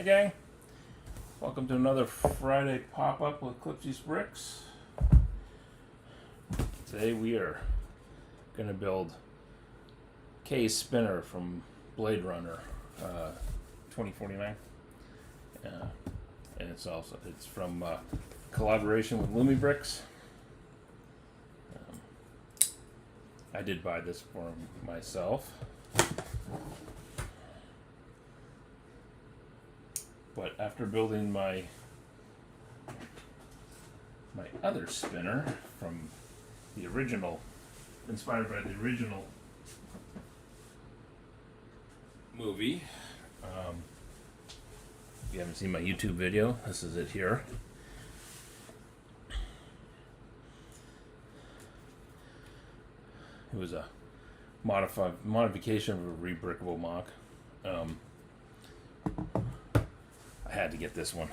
Hey gang, welcome to another Friday pop-up with Clipsy's Bricks. Today we are going to build Kay's spinner from Blade Runner 2049. And it's from collaboration with Lumibricks. I did buy this for myself. But after building my other spinner from the original, inspired by the original movie, if you haven't seen my YouTube video, this is it here. It was a modification of a rebrickable mock. I had to get this one.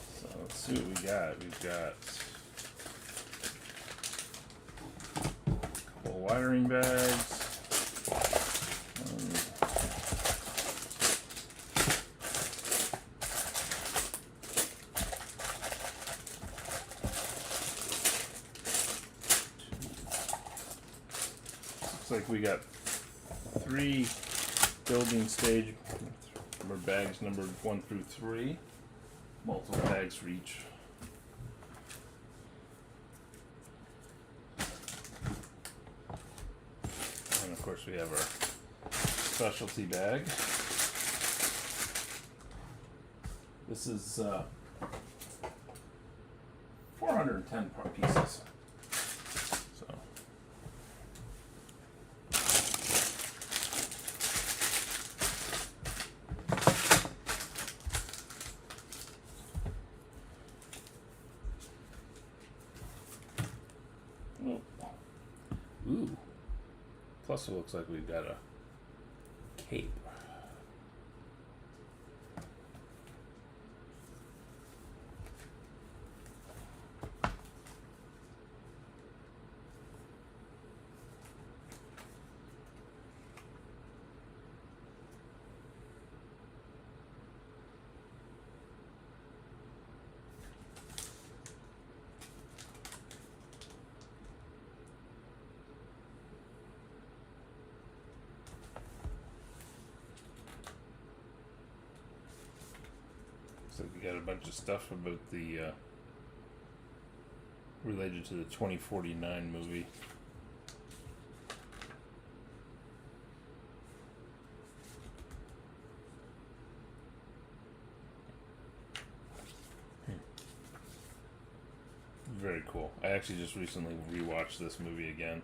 So let's see what we got. We've got a couple wiring bags. Looks like we got 3 building stage bags numbered 1 through 3. Multiple bags for each. And of course we have our specialty bag. This is 410 pieces. So ooh. Plus it looks like we've got a cape. So we got a bunch of stuff about the related to the 2049 movie. Very cool. I actually just recently rewatched this movie again.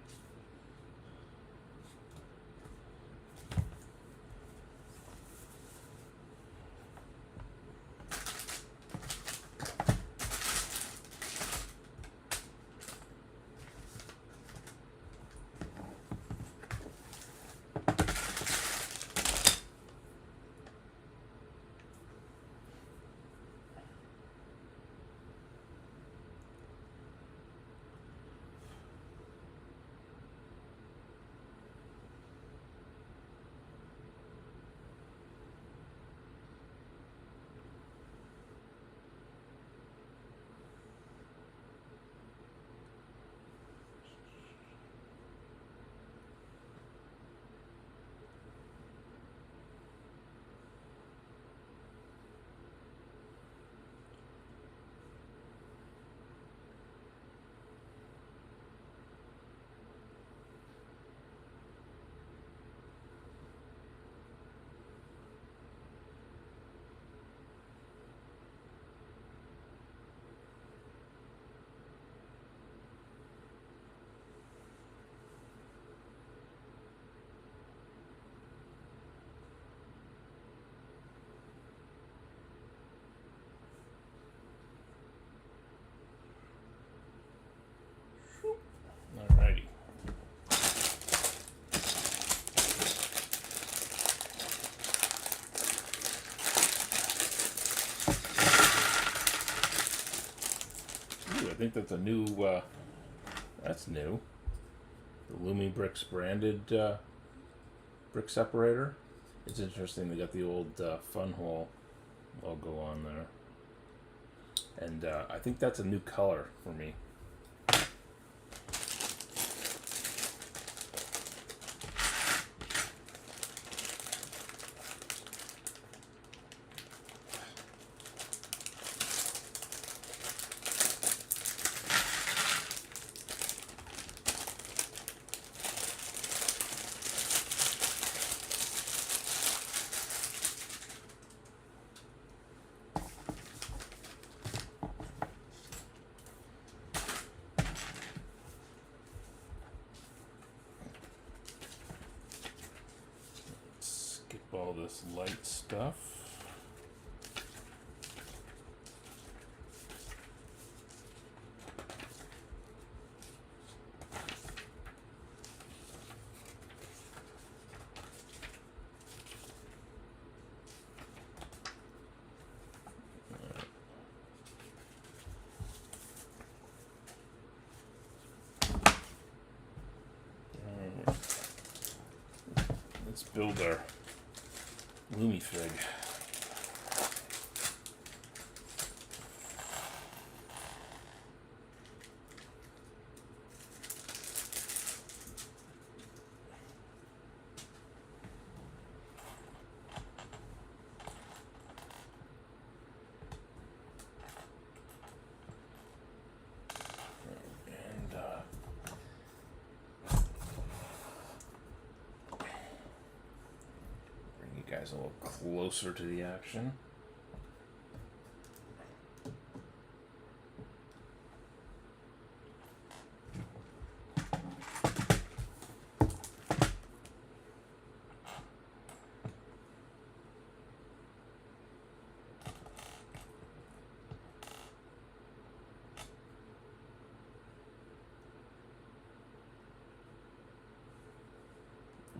think that's a new, that's new. The Lumibricks branded brick separator. It's interesting, they got the old Fun Hole logo on there. And I think that's a new color for me. All this light stuff. Let's build our Lumifig. Guys a little closer to the action.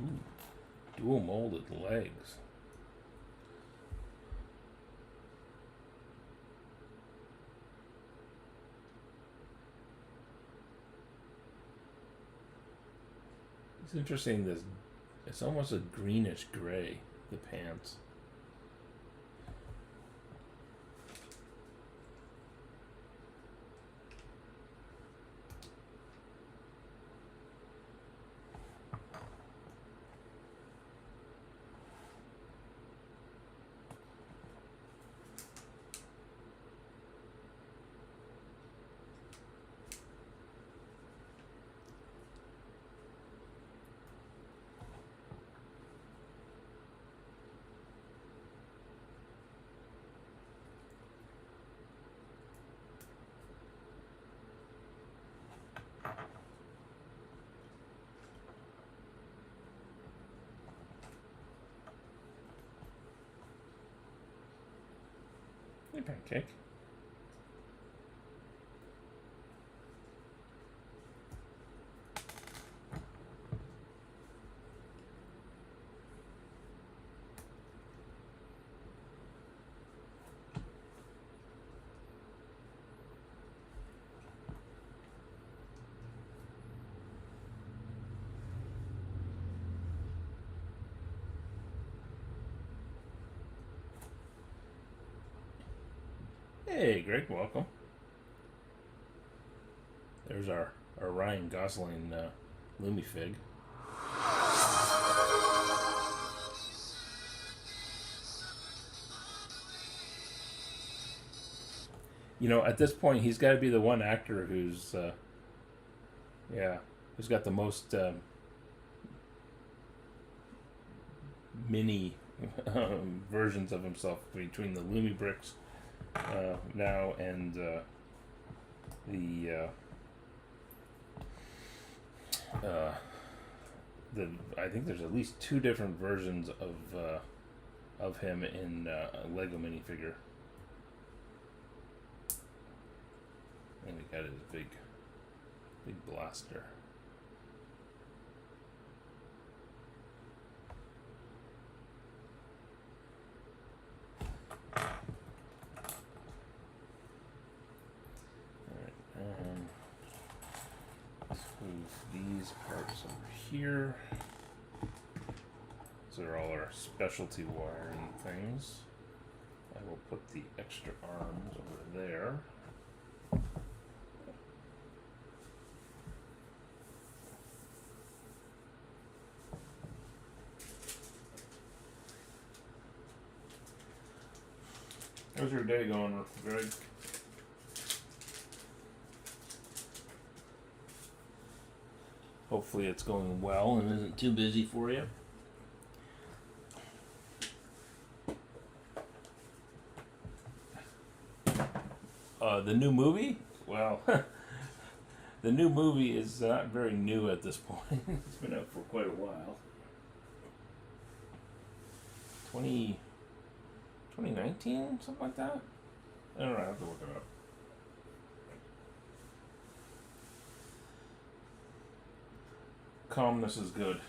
Ooh, dual molded legs. It's interesting, this, it's almost a greenish gray, the pants. Hey, pancake. Hey, Greg, welcome. There's our Ryan Gosling Lumifig. You know, at this point, he's got to be the one actor who's, who's got the most mini versions of himself between the Lumibricks now and I think there's at least 2 different versions of him in a Lego minifigure. And he got his big blaster. Move these parts over here. These are all our specialty wiring things. I will put the extra arms over there. How's your day going, Greg? Hopefully it's going well and isn't too busy for you. The new movie? Well, the new movie is not very new at this point. It's been out for quite a while. 2019? Something like that? I don't know, I have to look it up. Calmness is good.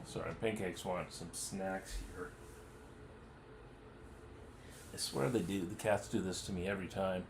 Sorry, Pancakes want some snacks here. I swear they do. The cats do this to me every time.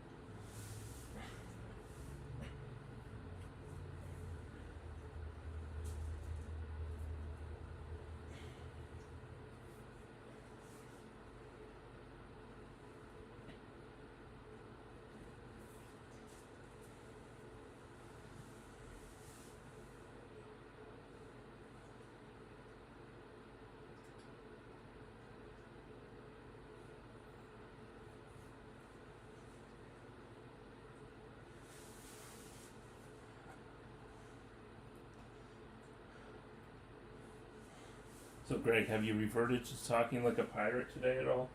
So, Greg, have you reverted to talking like a pirate today at all?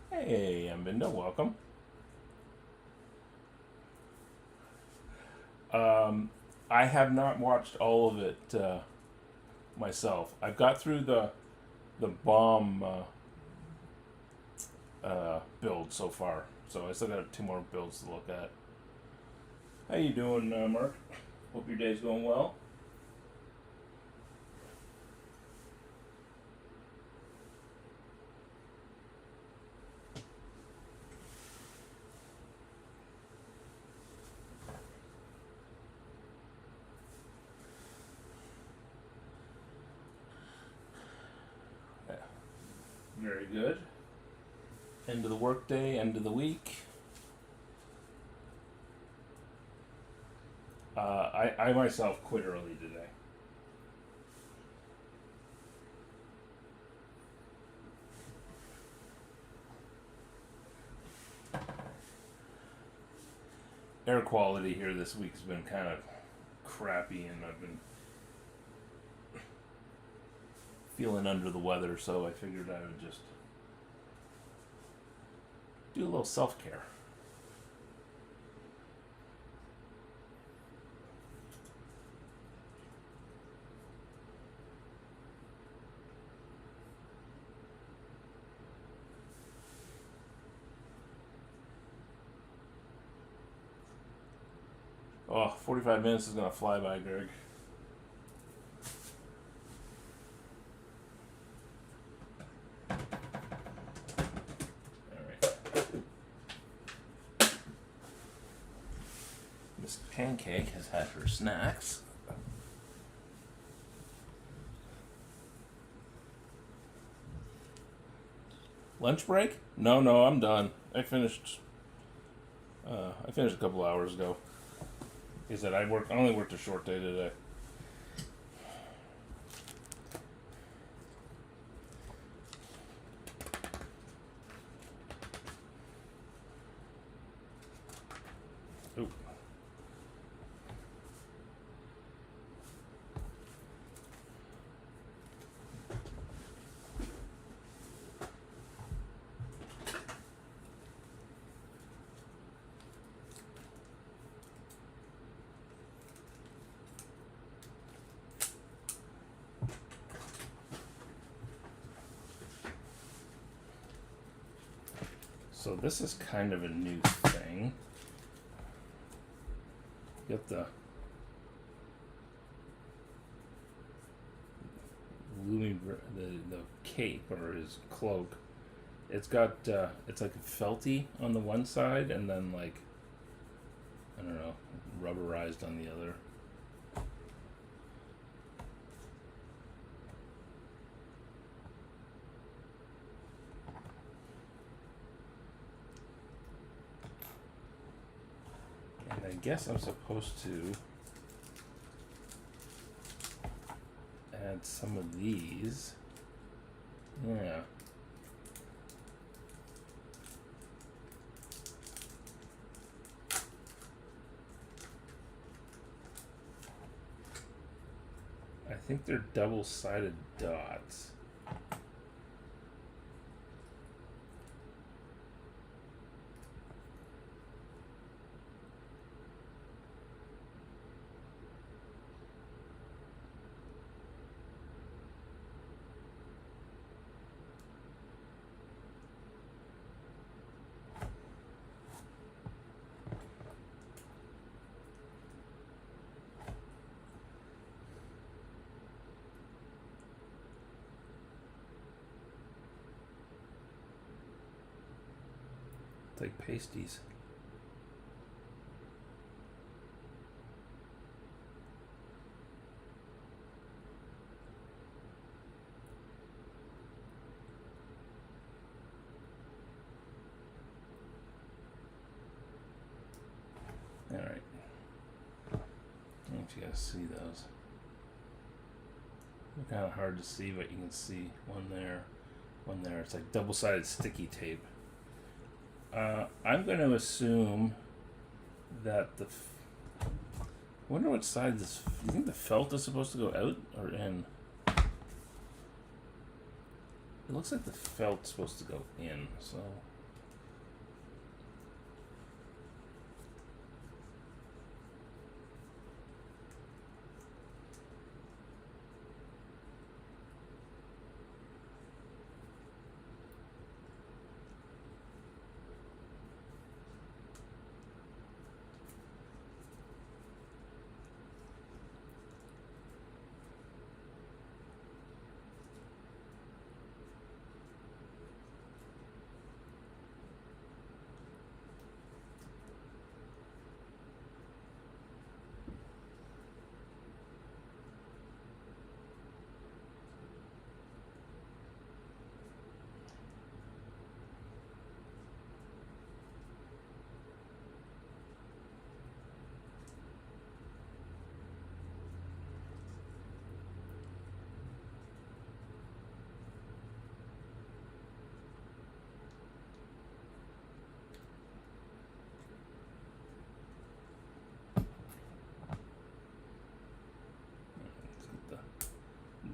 Hey, Ambindo, welcome. I have not watched all of it myself. I've got through the bomb build so far, so I still got 2 more builds to look at. How you doing, Mark? Hope your day's going well. Very good. End of the workday, end of the week. I myself quit early today. Air quality here this week has been kind of crappy, and I've been feeling under the weather, so I figured I would just do a little self-care. Oh, 45 minutes is going to fly by, Greg. Miss Pancake has had her snacks. Lunch break? No, I'm done. I finished a couple hours ago. Is that I only worked a short day today. Oop. So this is kind of a new thing. Get the the cape or his cloak. It's got it's like felty on the one side, and then like I don't know, rubberized on the other. And I guess I'm supposed to add some of these. Yeah. I think they're double-sided dots. It's like pasties. All right. I don't know if you guys see those. They're kind of hard to see, but you can see one there, one there. It's like double-sided sticky tape. I'm going to assume that the. I wonder what side this. Do you think the felt is supposed to go out or in? It looks like the felt's supposed to go in, so.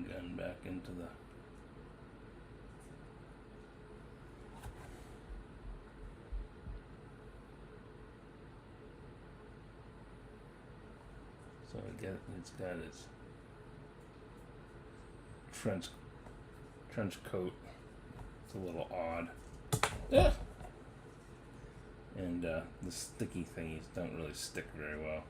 Gun back into the. So it's got its trench coat. It's a little odd. Yeah. And the sticky thingies don't really stick very well.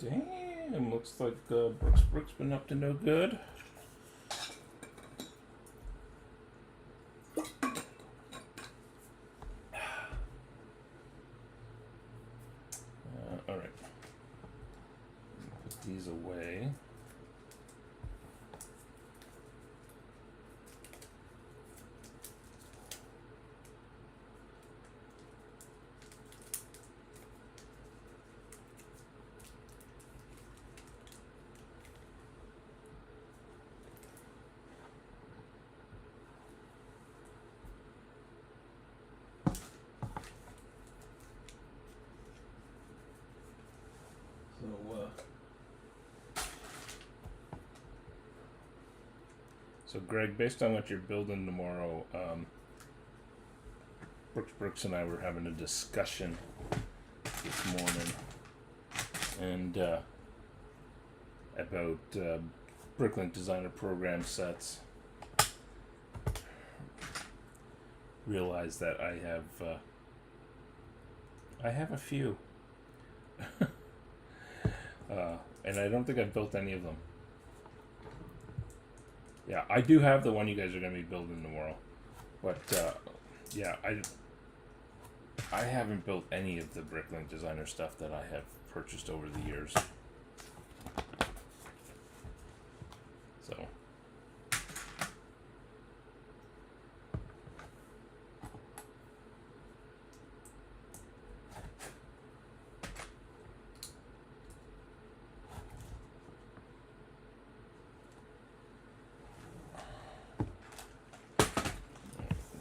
Damn, looks like Brooks been up to no good. All right, put these away. So, Greg, based on what you're building tomorrow, Brooks and I were having a discussion this morning, and about Bricklink Designer Program sets. Realized that I have a few, and I don't think I've built any of them. Yeah, I do have the one you guys are going to be building tomorrow, but yeah, I haven't built any of the Bricklink Designer stuff that I have purchased over the years. So.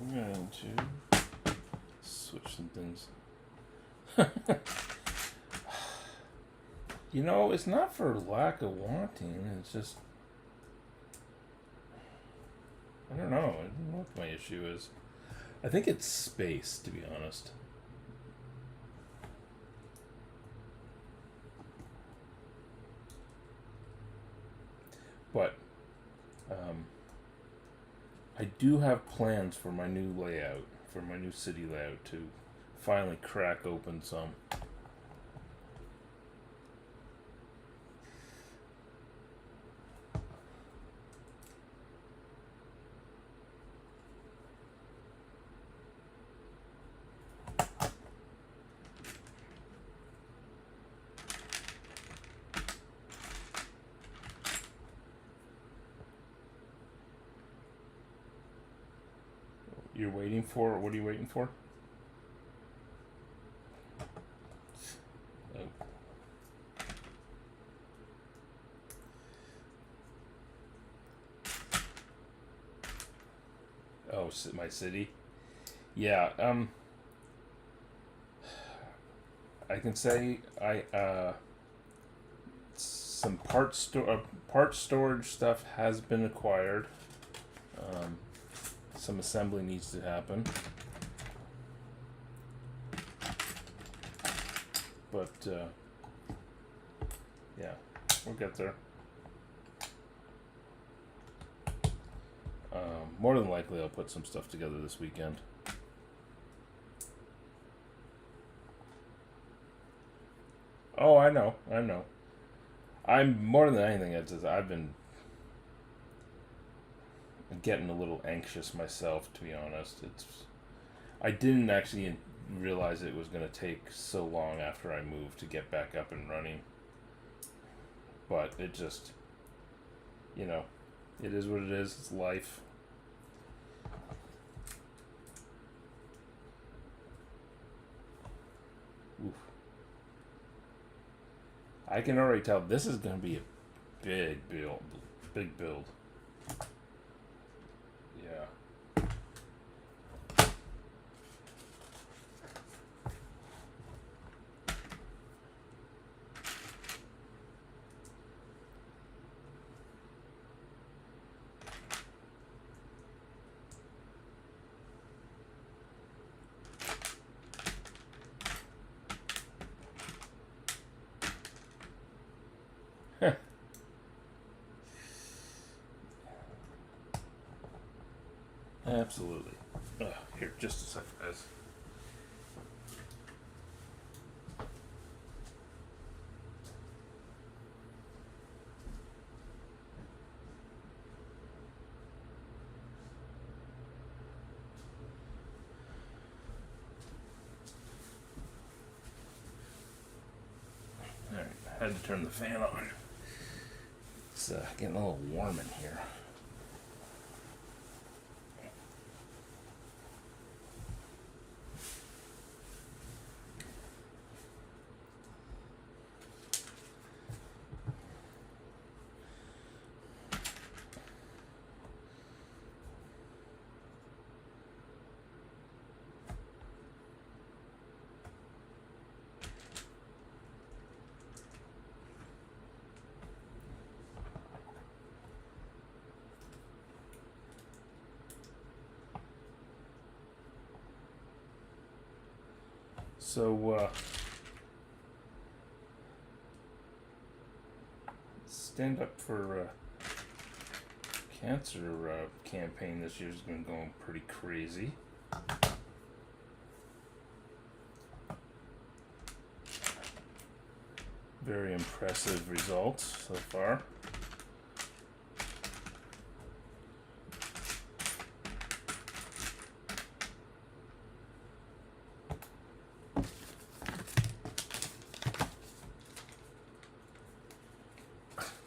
I'm going to switch some things. You know, it's not for lack of wanting, it's just, I don't know what my issue is. I think it's space, to be honest. But I do have plans for my new layout, for my new city layout, to finally crack open some. You're waiting for? What are you waiting for? Oh, my city? Yeah, I can say some part storage stuff has been acquired. Some assembly needs to happen, but yeah, we'll get there. More than likely, I'll put some stuff together this weekend. Oh, I know. I'm more than anything. I've been getting a little anxious myself, to be honest. I didn't actually realize it was going to take so long after I moved to get back up and running. But it just, it is what it is. It's life. Oof. I can already tell this is going to be a big build. Yeah. Absolutely. Here, just a second, guys. Alright, I had to turn the fan on. It's getting a little warm in here. So, Stand Up for Cancer campaign this year's been going pretty crazy. Very impressive results so far.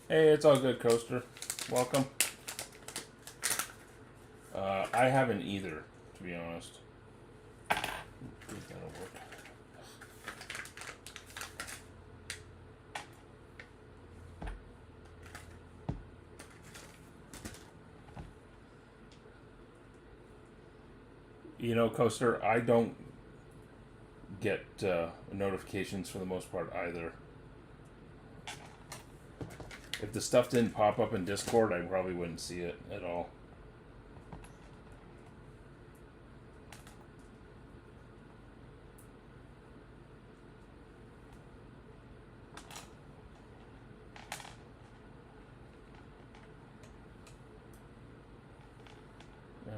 Hey, it's all good, Coaster. Welcome. I haven't either, to be honest. Think that'll work. You know, Coaster, I don't get notifications for the most part either. If the stuff didn't pop up in Discord, I probably wouldn't see it at all. All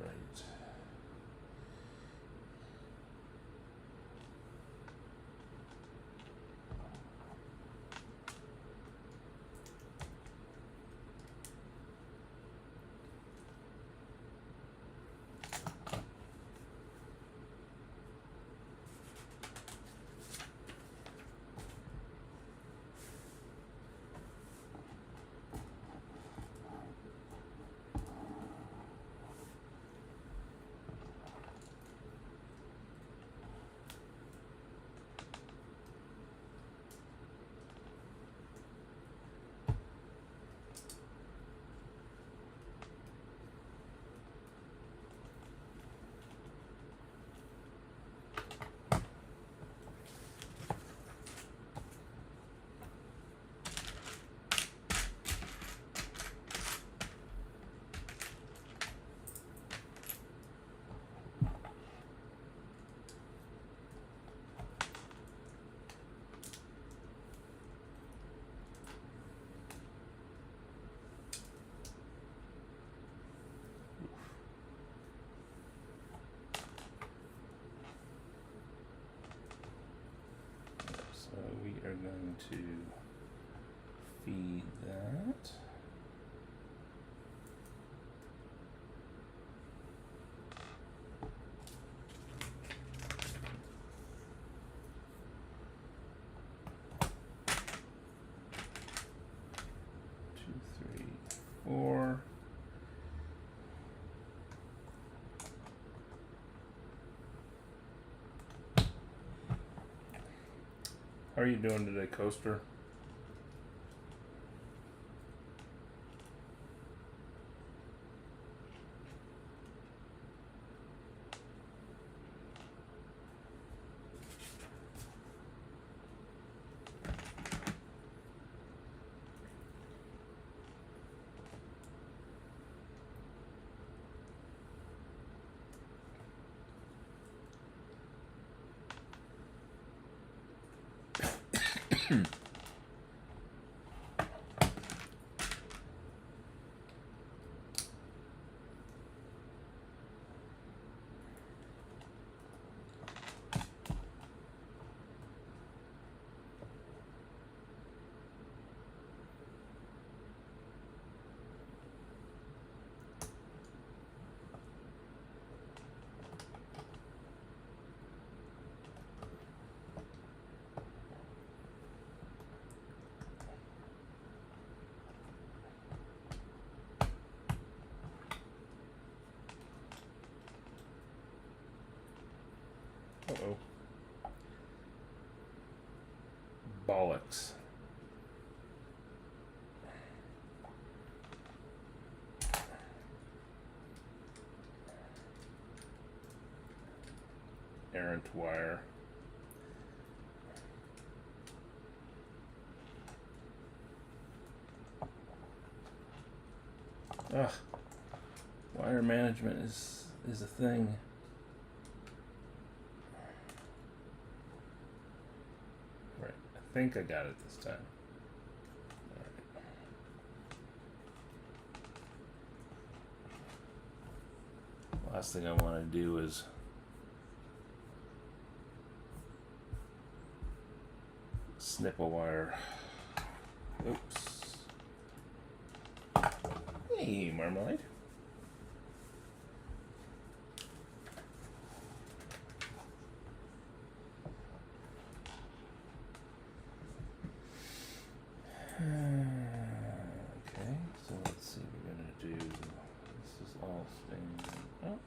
right. So we are going to feed that. Two, three, four. How are you doing today, Coaster? Uh-oh. Bollocks. Errant wire. Ugh. Wire management is a thing. think I got it this time. All right. Last thing I want to do is snip a wire. Oops. Hey, Marmalade. Okay, so let's see, we're gonna do, this is all staying up.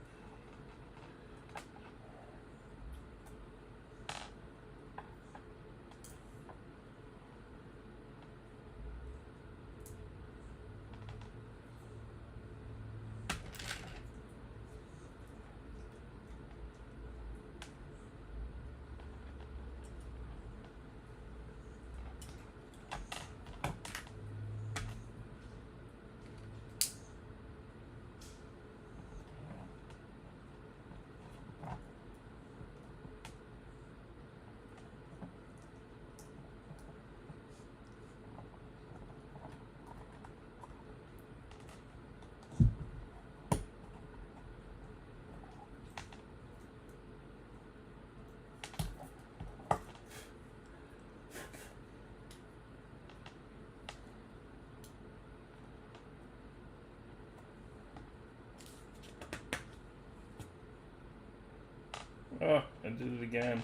Oh, I did it again.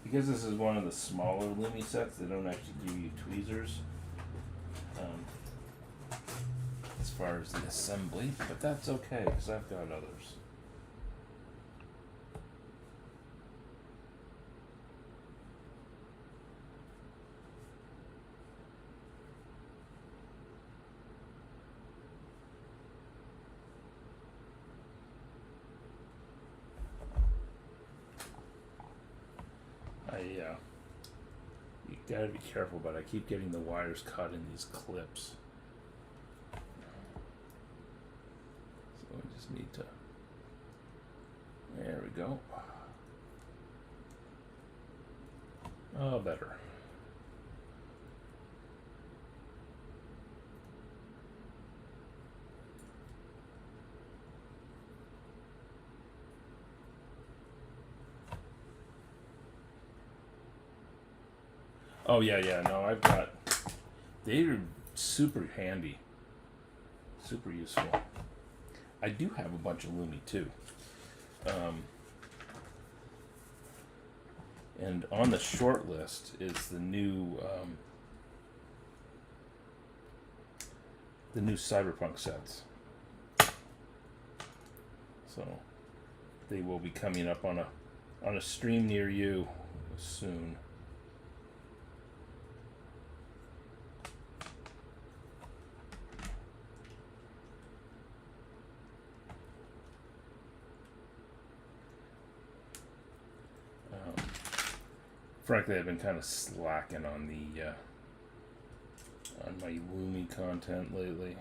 Because this is one of the smaller Lumi sets, they don't actually give you tweezers as far as the assembly, but that's okay because I've got others. You gotta be careful, but I keep getting the wires cut in these clips. So we just need to, there we go. Oh, better. Oh yeah, no, I've got, they're super handy, super useful. I do have a bunch of Lumi too. And on the short list is the new Cyberpunk sets. So they will be coming up on a stream near you soon. Frankly, I've been kind of slacking on the on my Lumi content lately.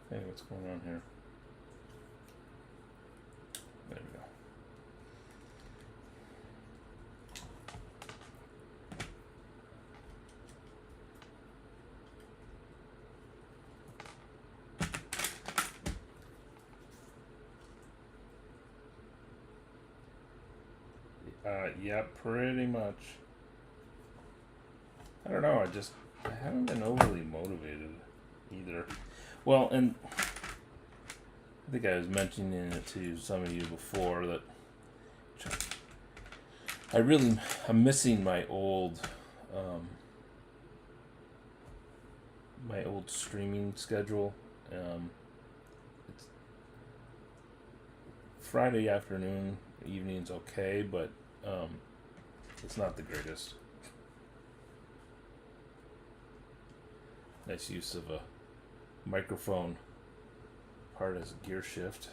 Hey, what's going on here? There we go. Yeah, pretty much. I don't know, I haven't been overly motivated either. Well, and I think I was mentioning it to some of you before that I'm missing my old streaming schedule. It's Friday afternoon, evening's okay, but it's not the greatest. Nice use of a microphone part as a gear shift.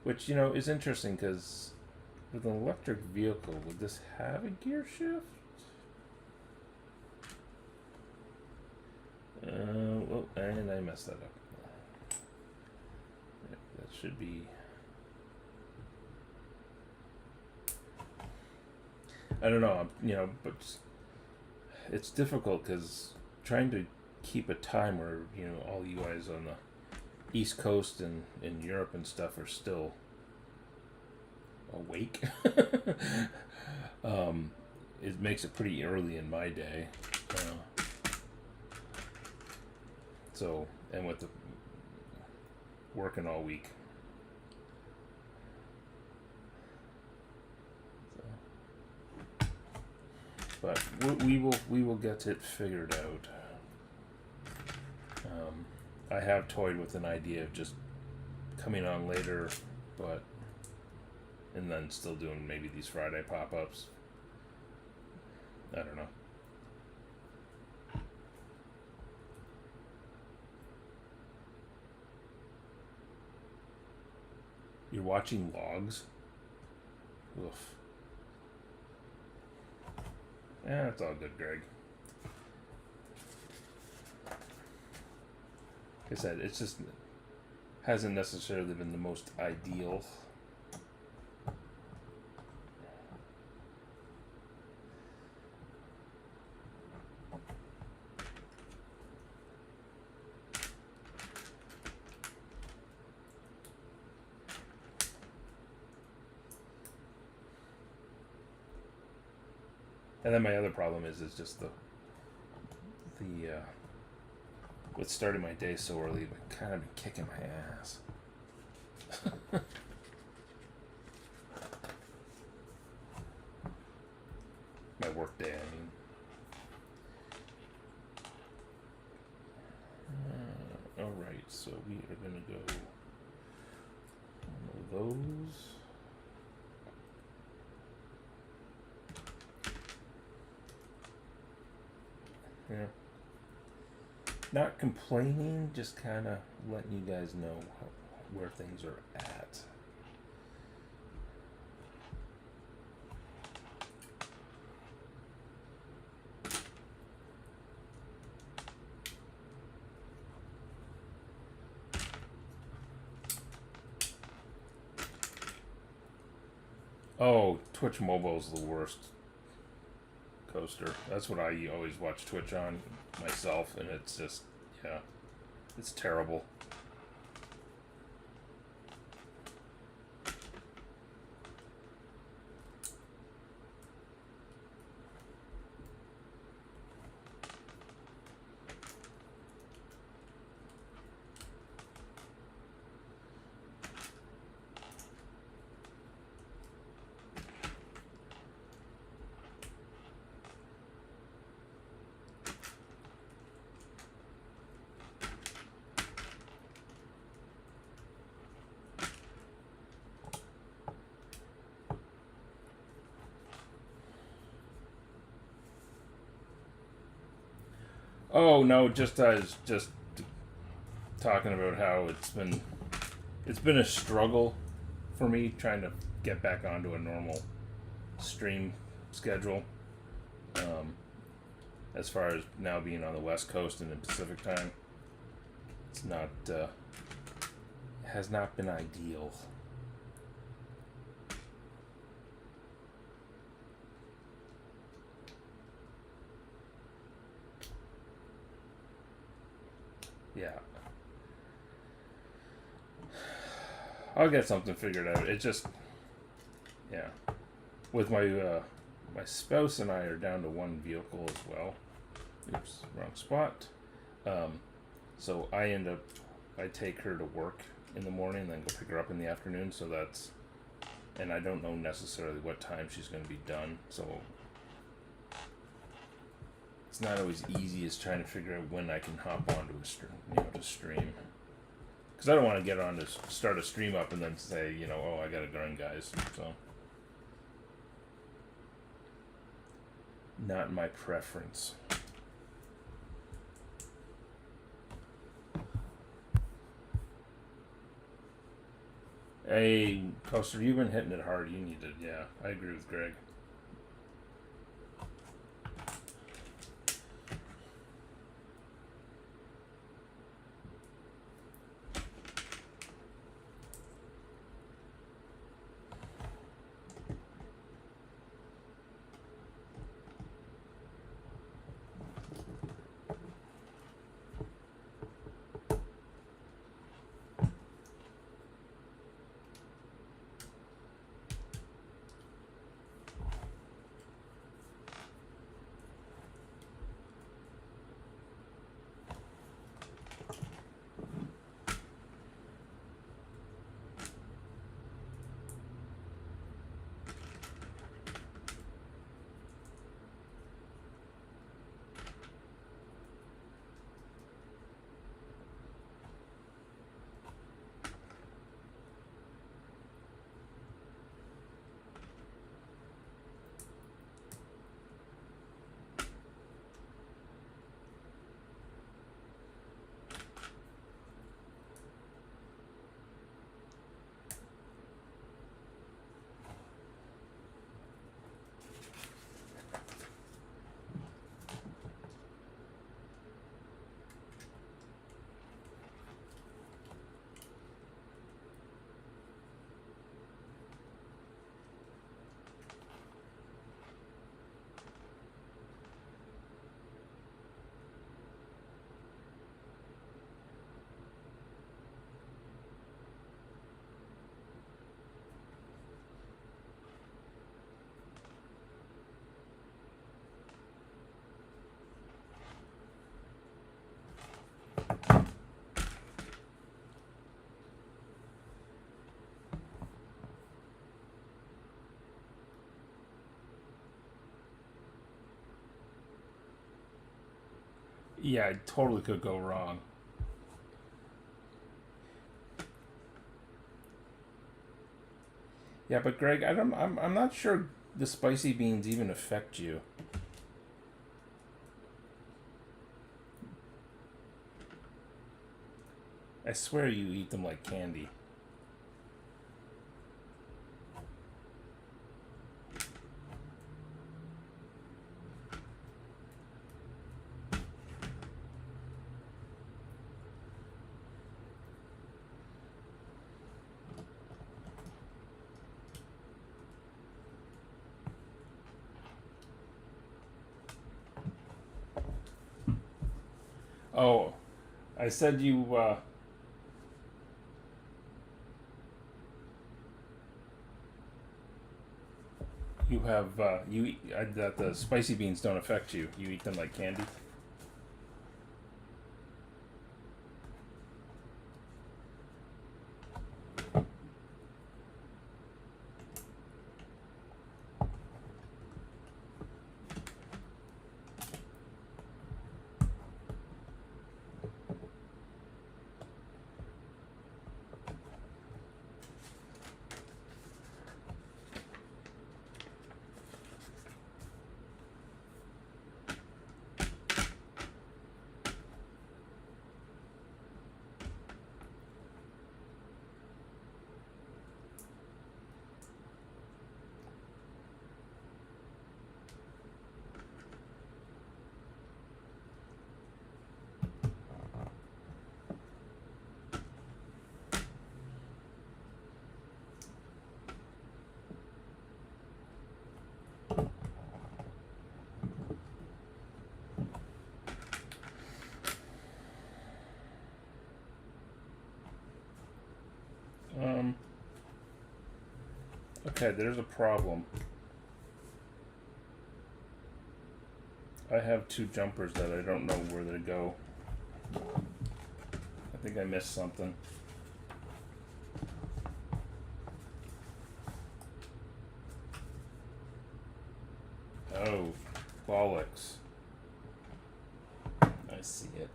Which, you know, is interesting because with an electric vehicle, would this have a gear shift? Oh, and I messed that up. That should be. I don't know, you know, but it's difficult because trying to keep a time where, you know, all you guys on the East Coast and in Europe and stuff are still awake. It makes it pretty early in my day. So, and with the working all week. So, but we will get it figured out. I have toyed with an idea of just coming on later, but and then still doing maybe these Friday pop-ups. I don't know. You're watching logs? Oof. Yeah, it's all good, Greg. Like I said, it's just hasn't necessarily been the most ideal. And then my other problem is just the with starting my day so early, but kind of been kicking my ass. My work day, I mean. All right, so we are gonna go one of those. Yeah. Not complaining, just kind of letting you guys know where things are at. Oh, Twitch Mobile's the worst coaster. That's what I always watch Twitch on myself, and it's just, yeah, it's terrible. Oh no, just I was just talking about how it's been a struggle for me trying to get back onto a normal stream schedule. As far as now being on the West Coast and in Pacific time, it's not has not been ideal. Yeah. I'll get something figured out. It just, yeah. With my my spouse and I are down to one vehicle as well. Oops, wrong spot. So I take her to work in the morning and then go pick her up in the afternoon. So that's, and I don't know necessarily what time she's going to be done. So it's not always easy as trying to figure out when I can hop onto a stream, to stream. Because I don't want to get on to start a stream up and then say, oh, I got to grind, guys. So, not my preference. Hey, Coaster, you've been hitting it hard. You need to, yeah, I agree with Greg. Yeah, it totally could go wrong. Yeah, but Greg, I'm not sure the spicy beans even affect you. I swear you eat them like candy. Oh, I said you have that the spicy beans don't affect you. You eat them like candy. Um. Okay, there's a problem. I have two jumpers that I don't know where they go. I think I missed something. Oh, bollocks. I see it.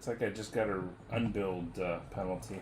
Looks like I just got a unbilled penalty.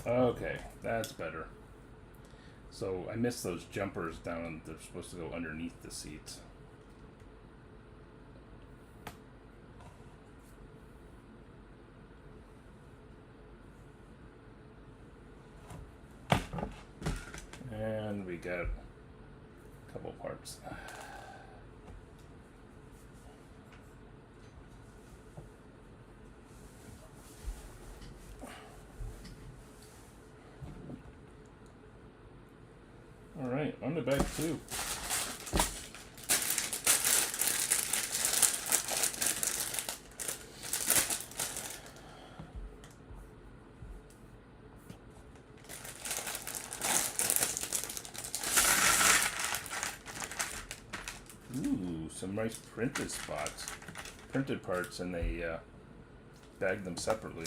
Okay, that's better. So I missed those jumpers down. They're supposed to go underneath the seats. And we got a couple parts. All right, on to bag 2. Ooh, some nice printed spots. Printed parts, and they bagged them separately.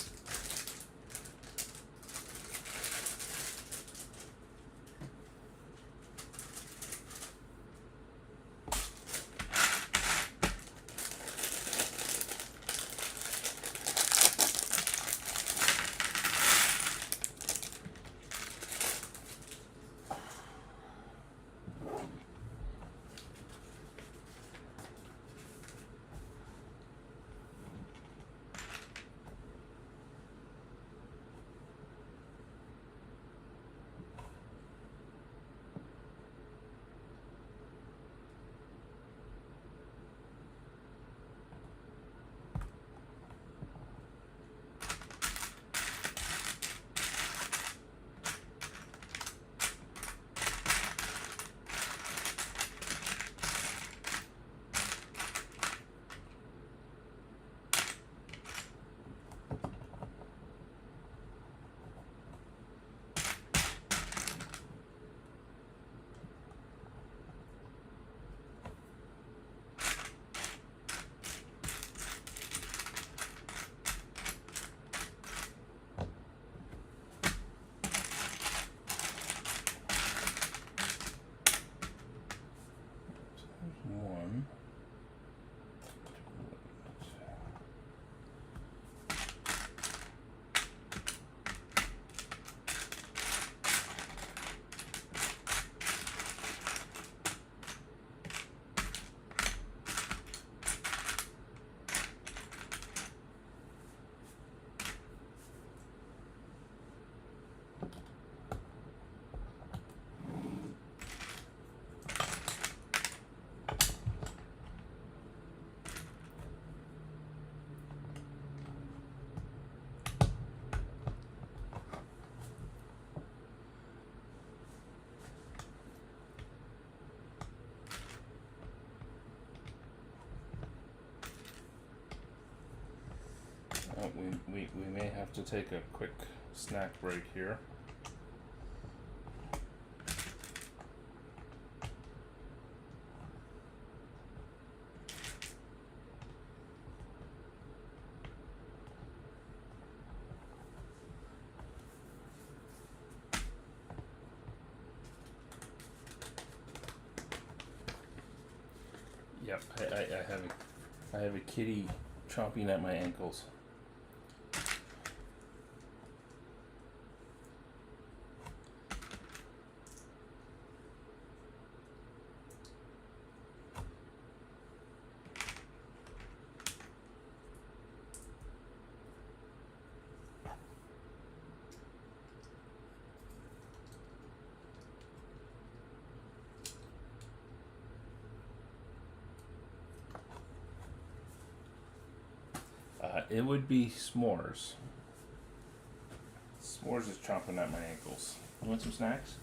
One. We may have to take a quick snack break here. Yep, I have a kitty chomping at my ankles. It would be s'mores. S'mores is chomping at my ankles. You want some snacks?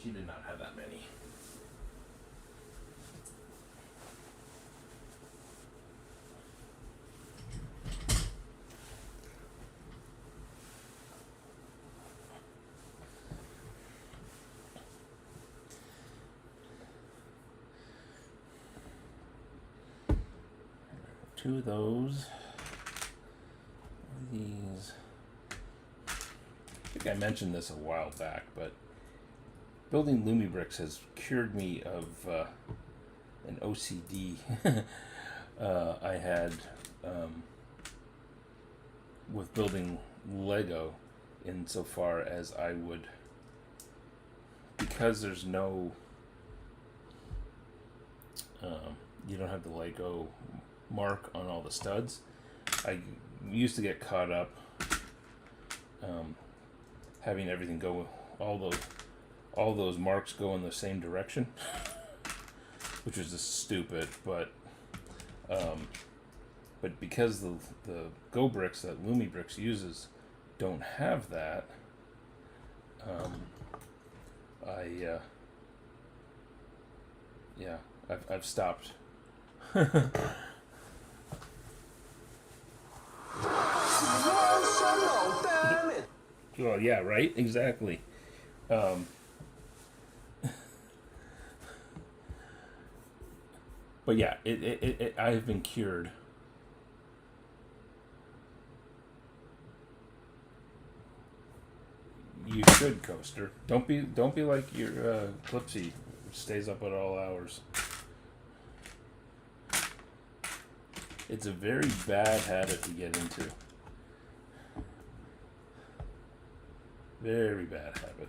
She did not have that many. Two of those. These. I think I mentioned this a while back, but building Lumibricks has cured me of an OCD I had with building Lego, insofar as I would, because there's no, you don't have the Lego mark on all the studs. I used to get caught up having everything go, all those marks go in the same direction, which is just stupid. But because the Go bricks that Lumibricks uses don't have that, I've stopped. Well, yeah, right? Exactly. But yeah, I have been cured. You should, Coaster. Don't be like your Clipsy, which stays up at all hours. It's a very bad habit to get into. Very bad habit.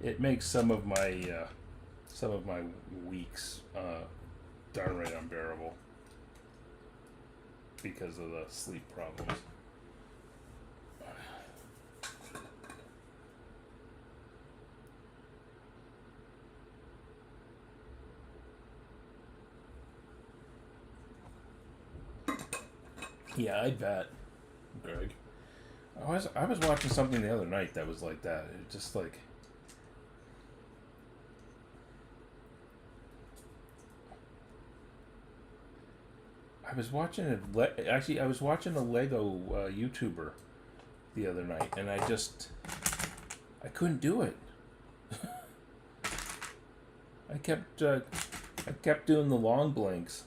It makes some of my weeks darn right unbearable because of the sleep problems. Yeah, I bet, Greg. I was watching something the other night that was like that. It just like. I was watching I was watching a Lego YouTuber the other night, and I couldn't do it. I kept doing the long blinks.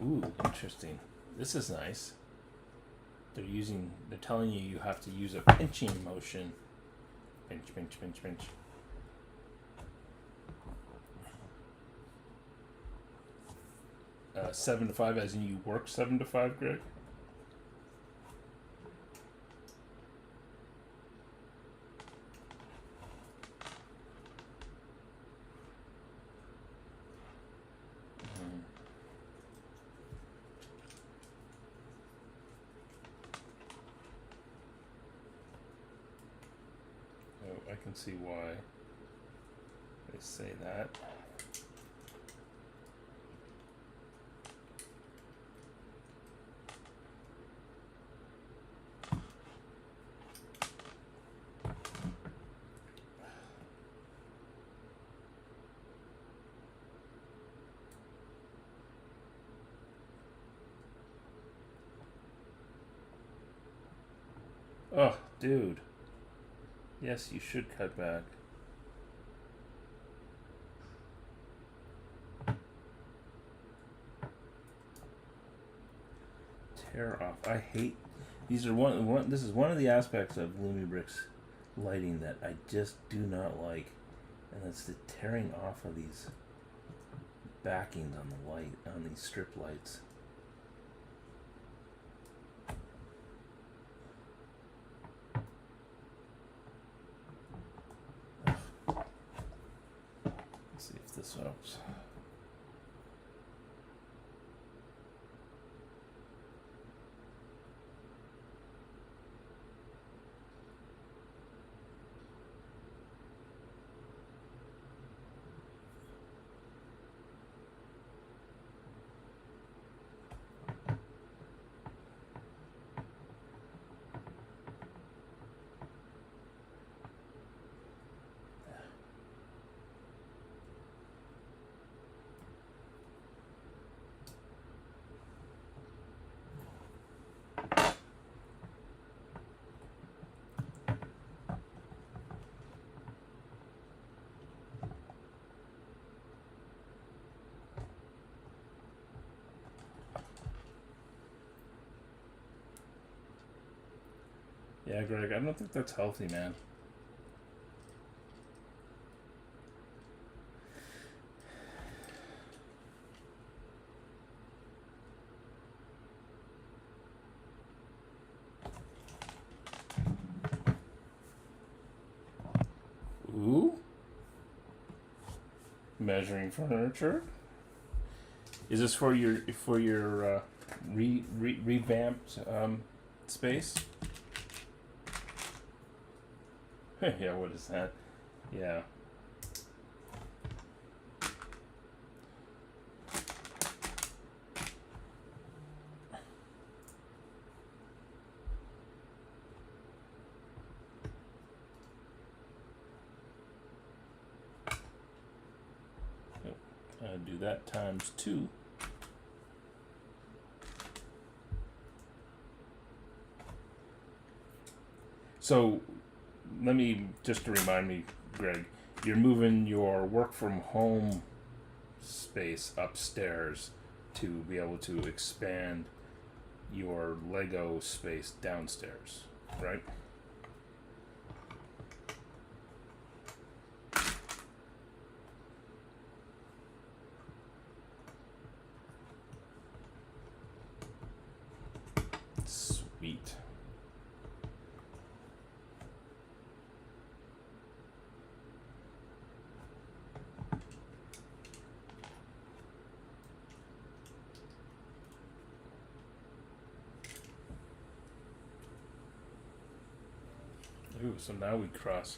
Ooh, interesting. This is nice. They're telling you you have to use a pinching motion. Pinch, pinch, pinch, pinch. Uh, 7 to 5, as in you work 7 to 5, Greg? Oh, I can see why they say that. Oh, dude. Yes, you should cut back. Tear off. I hate these. Are one. This is one of the aspects of Lumibricks lighting that I just do not like, and that's the tearing off of these backings on the light, on these strip lights. Let's see if this helps. Yeah, Greg, I don't think that's healthy, man. Ooh. Measuring furniture. Is this for your revamped space? Yeah, what is that? Yeah. Do that times 2. So, let me, just to remind me, Greg, you're moving your work from home space upstairs to be able to expand your Lego space downstairs, right? Sweet. Ooh, so now we cross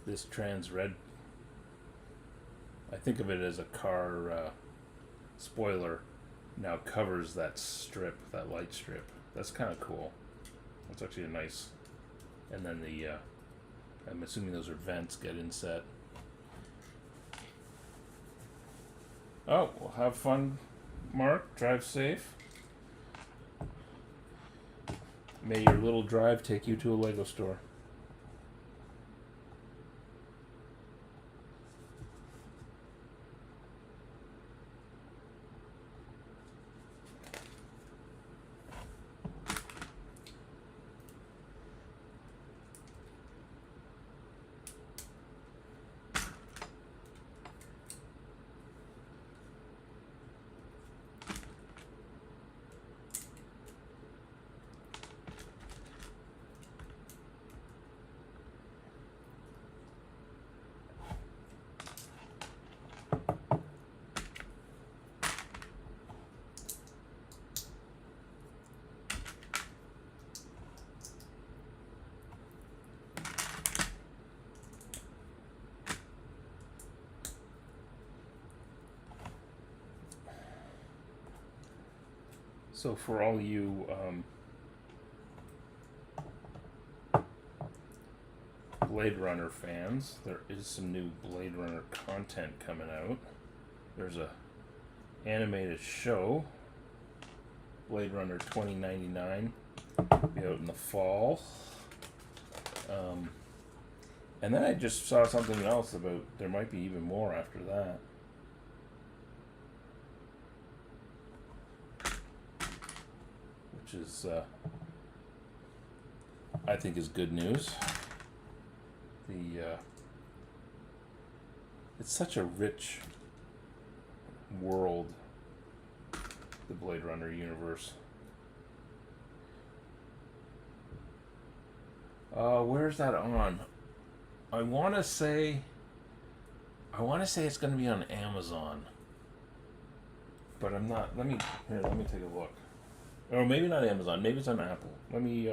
this trans red. I think of it as a car spoiler now covers that strip, that light strip. That's kind of cool. That's actually a nice. And then the, I'm assuming those are vents get inset. Oh, well, have fun, Mark. Drive safe. May your little drive take you to a Lego store. So for all you Blade Runner fans, there is some new Blade Runner content coming out. There's a animated show, Blade Runner 2099, be out in the fall. And then I just saw something else about there might be even more after that. Which is, I think is good news. It's such a rich world, the Blade Runner universe. Where's that on? I want to say it's going to be on Amazon, but I'm not. Let me take a look. Or maybe not Amazon. Maybe it's on Apple. Let me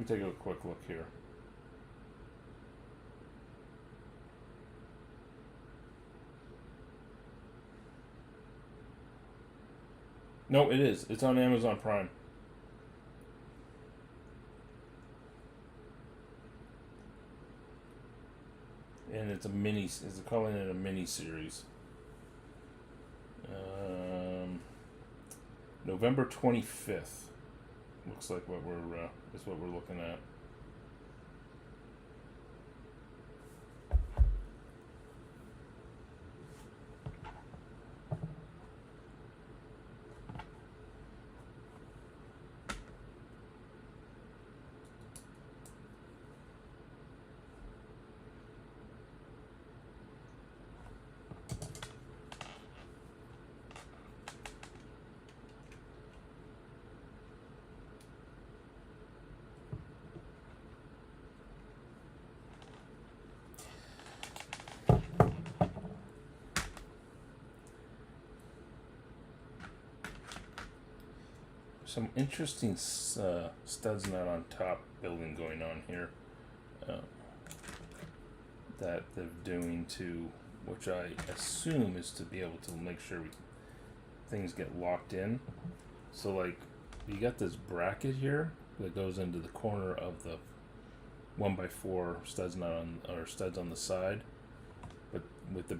take a quick look here. No, it is. It's on Amazon Prime. And it's calling it a mini series. November 25th. Looks like what we're looking at. Some interesting studs nut on top building going on here that they're doing to, which I assume is to be able to make sure things get locked in. So like you got this bracket here that goes into the corner of the 1x4 studs nut studs on the side, but with the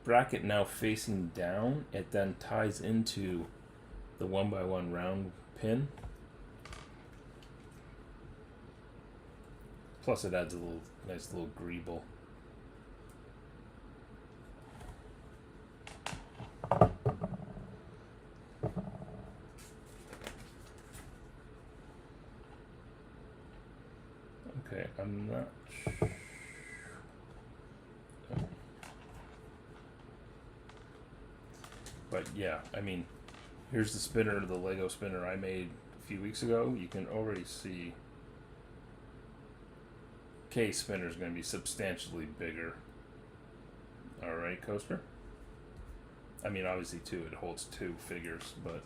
bracket now facing down, it then ties into the 1x1 round pin. Plus it adds a nice little greeble. Okay, I'm not sure. But yeah, I mean, here's the spinner, the Lego spinner I made a few weeks ago. You can already see K's spinner is going to be substantially bigger. Alright, coaster? I mean, obviously, it holds 2 figures, but...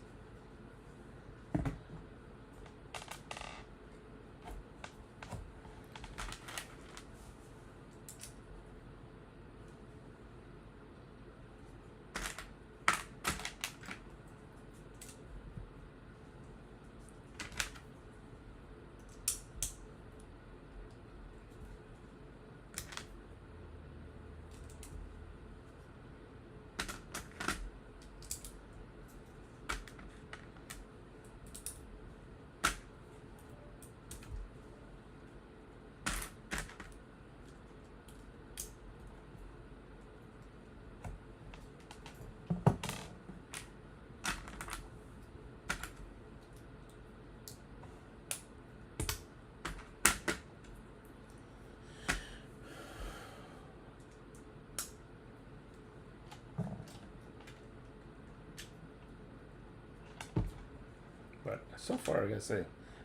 But so far, I gotta say, I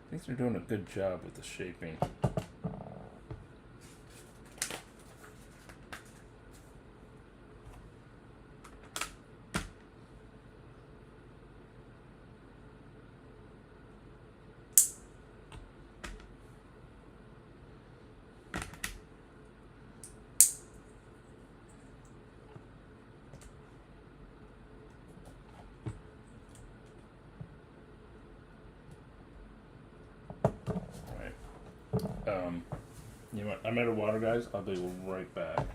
think they're doing a good job with the shaping. You know what? I'm out of water, guys. I'll be right back.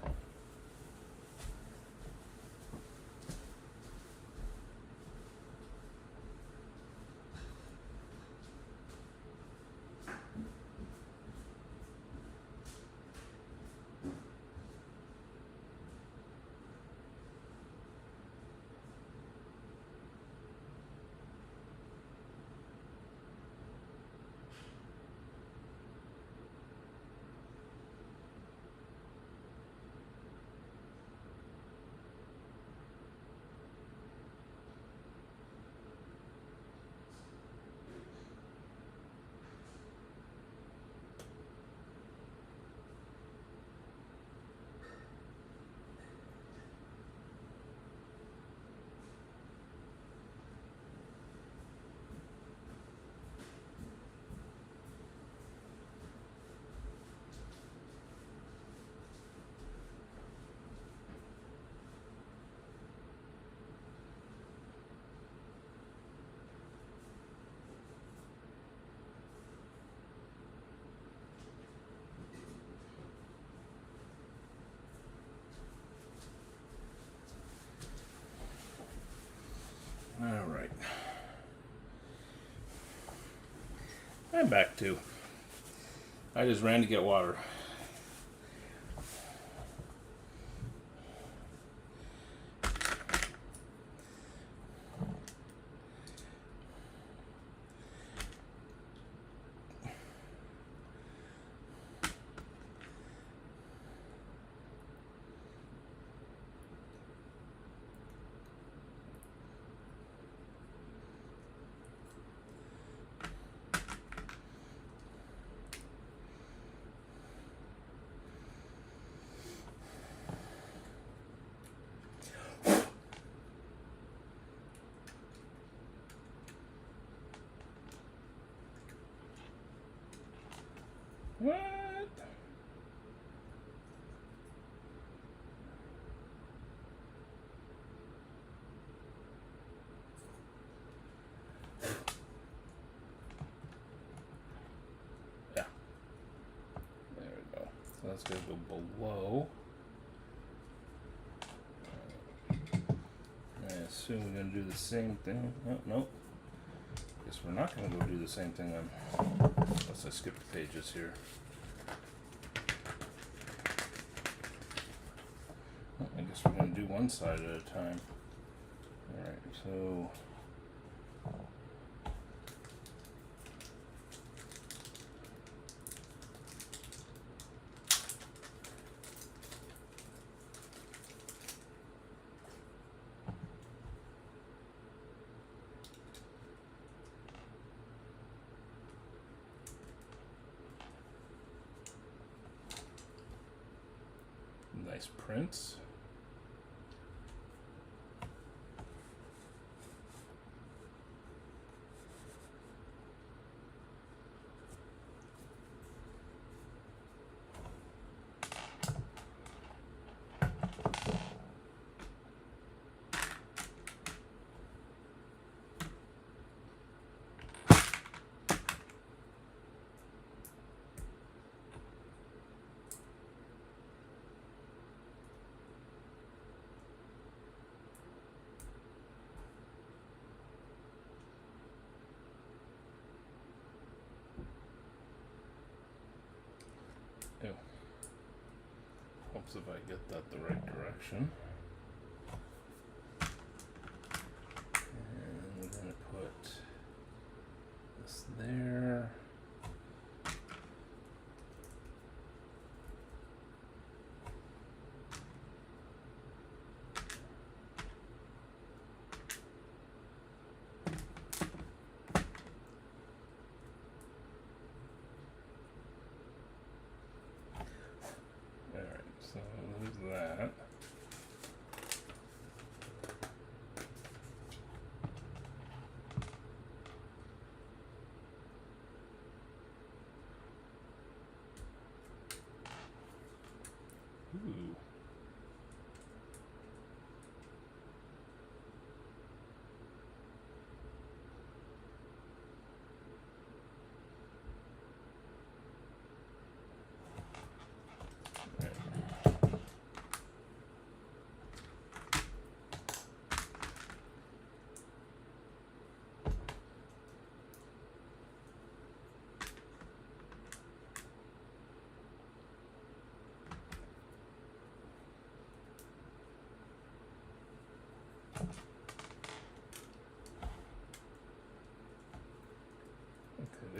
All right. I'm back too. I just ran to get water. What? Yeah. There we go. So that's going to go below. I assume we're going to do the same thing. Oh, nope. Guess we're not going to go do the same thing then. Unless I skip the pages here. Well, I guess we're going to do one side at a time. Alright, so... Nice prints. Ew. Hopes if I get that the right direction. And we're going to put this there. So there's that.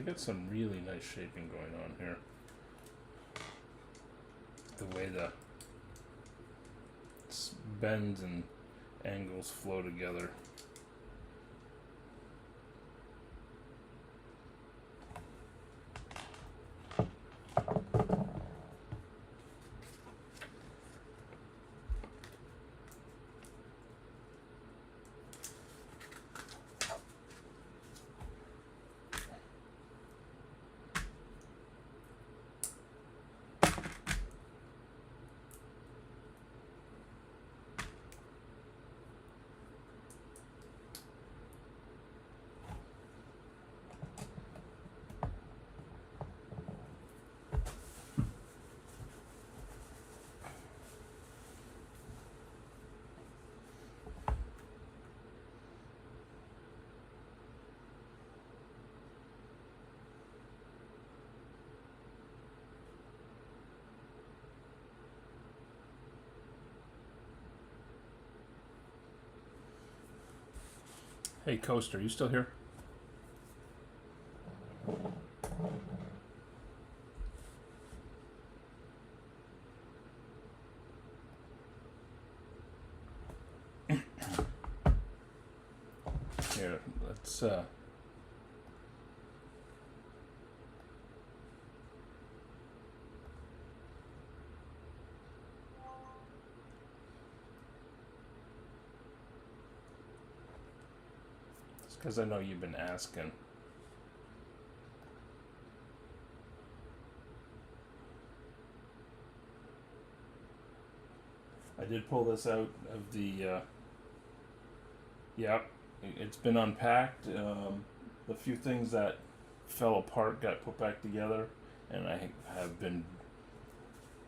got some really nice shaping going on here. The way the bends and angles flow together. Hey, Coaster, you still here? Here, let's because I know you've been asking. I did pull this out of the, yep, it's been unpacked. The few things that fell apart got put back together, and I have been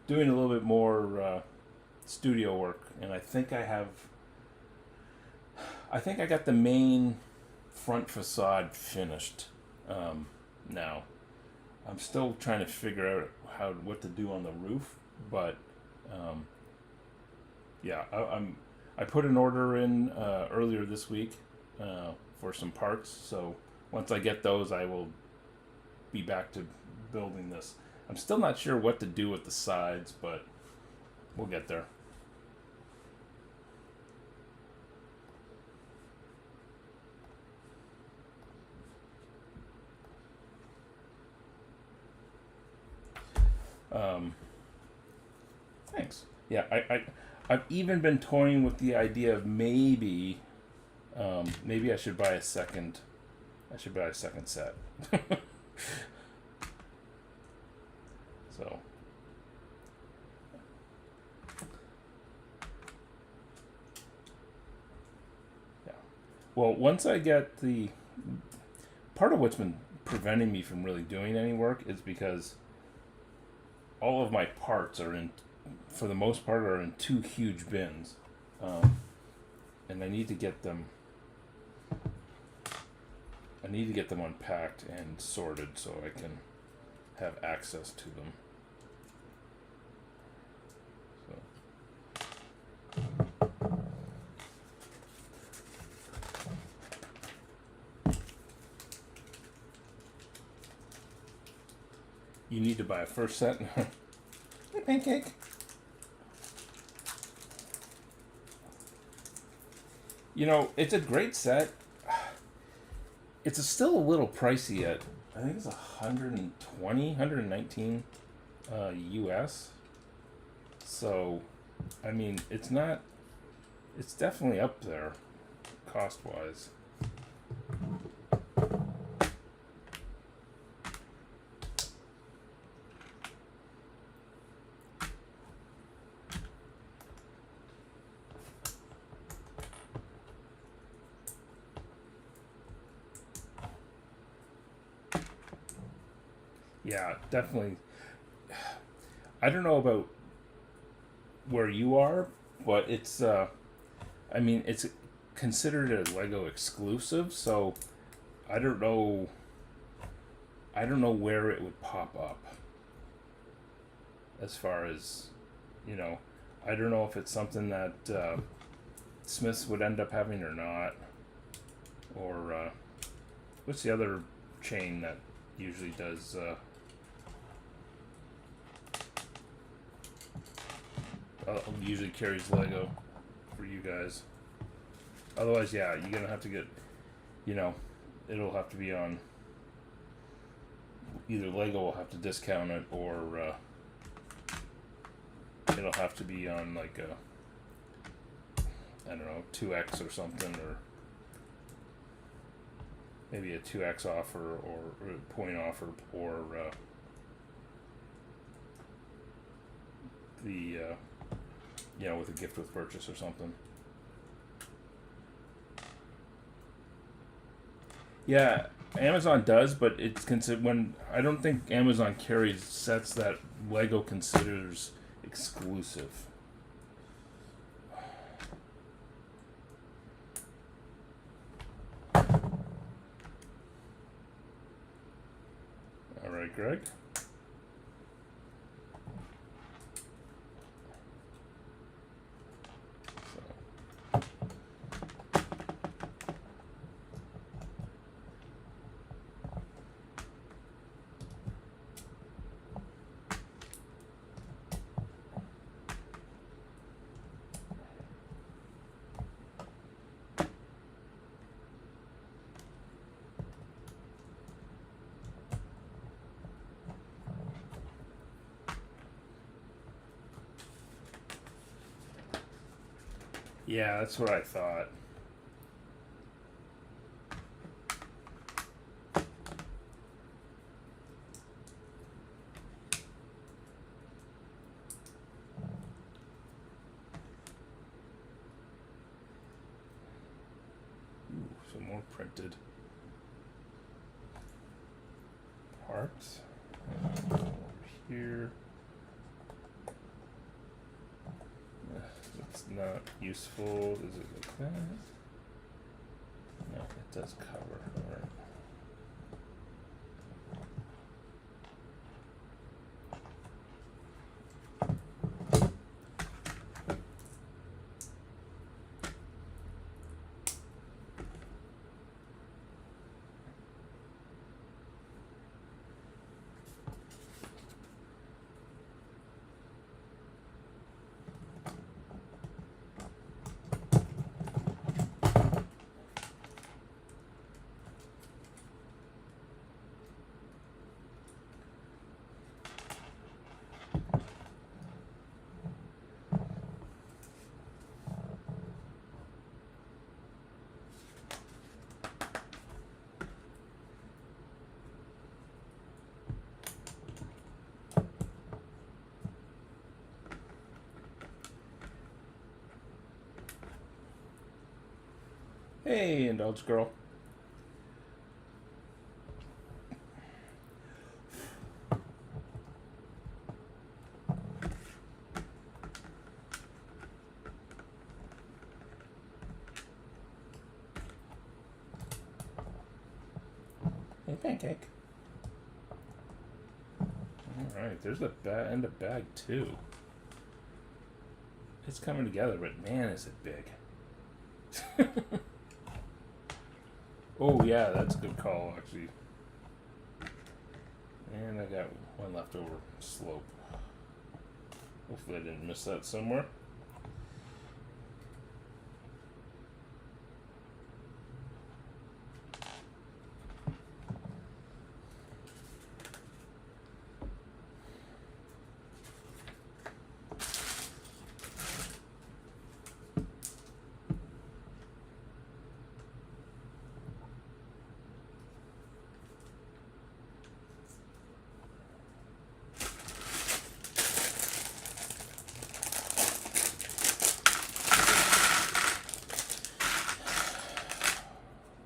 doing a little bit more studio work, and I think I got the main front facade finished now. I'm still trying to figure out what to do on the roof, but yeah, I put an order in earlier this week for some parts, so once I get those, I will be back to building this. I'm still not sure what to do with the sides, but we'll get there. Thanks. Yeah, I've even been toying with the idea of maybe I should buy a second. I should buy a second set. So. Yeah. Well, once I get the part of what's been preventing me from really doing any work is because all of my parts are in, for the most part, are in two huge bins, and I need to get them. I need to get them unpacked and sorted so I can have access to them. You need to buy a first set. Hey, Pancake. You know, it's a great set. It's still a little pricey at, I think it's 120, 119 US. So, I mean, it's definitely up there cost-wise. Yeah, definitely. I don't know about where you are, but it's I mean, it's considered a Lego exclusive, so I don't know where it would pop up. As far as, you know, I don't know if it's something that Smiths would end up having or not. Or what's the other chain that usually does. Usually carries Lego for you guys. Otherwise, yeah, you're gonna have to get. It'll have to be on. Either Lego will have to discount it, or it'll have to be on like a, I don't know, 2x or something, or maybe a 2x offer, or a point offer, or the with a gift with purchase or something. Yeah, Amazon does, but it's when I don't think Amazon carries sets that Lego considers exclusive. All right, Greg. Yeah, that's what I thought. Ooh, some more printed parts. Over here. It's not useful. Does it look that? No, it does cover. Alright. Hey, Indulge Girl. Hey, Pancake. Alright, there's a end of bag too. It's coming together, but man, is it big. Oh yeah, that's a good call actually. And I got one left over slope. Hopefully I didn't miss that somewhere.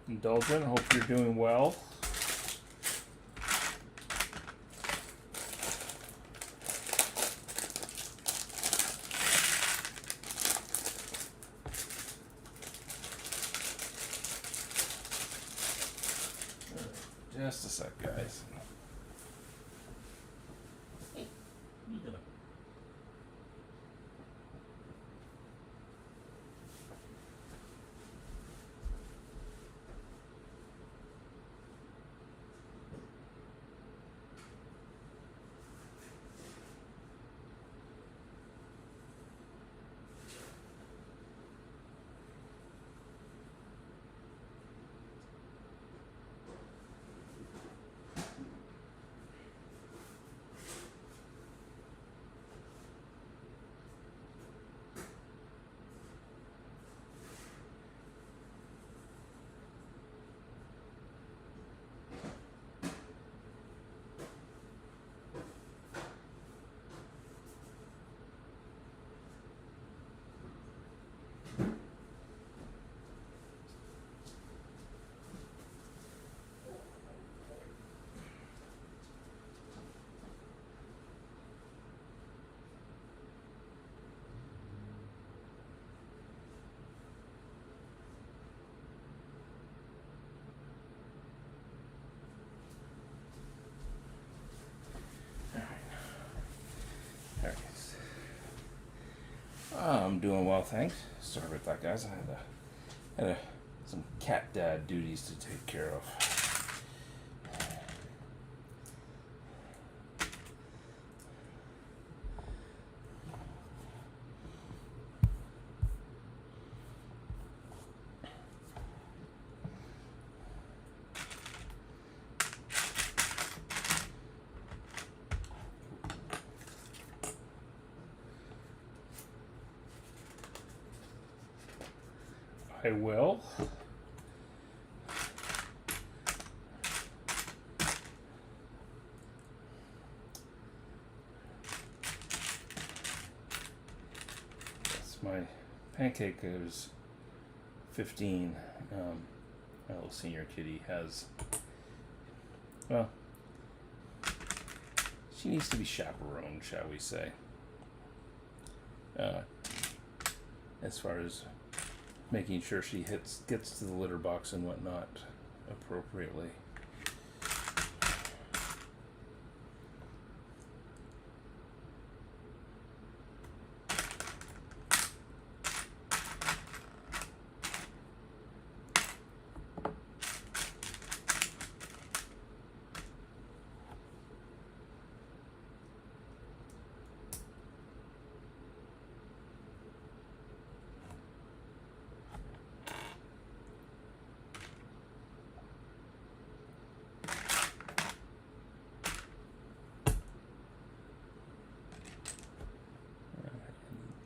Indulgent, hope you're doing well. Just a sec, guys. Hey, what are you doing? I'm doing well, thanks. Sorry about that, guys. I had some cat dad duties to take care of. I will. Yes, my pancake is 15. My little senior kitty has, well, she needs to be chaperoned, shall we say. As far as making sure she gets to the litter box and whatnot appropriately.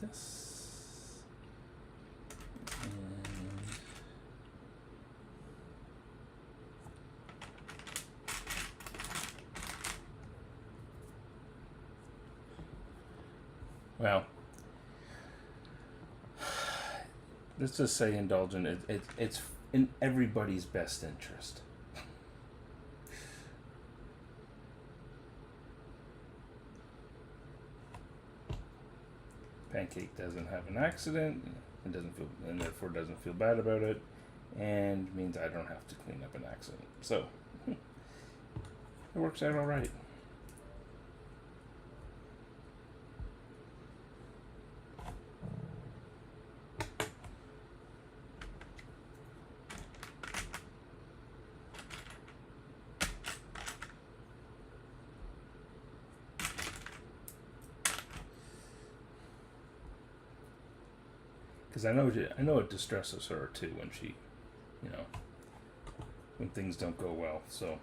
This and well, let's just say indulgent. It's in everybody's best interest. Pancake doesn't have an accident and therefore doesn't feel bad about it, and means I don't have to clean up an accident. So it works out all right. Because I know it distresses her too when she, when things don't go well. So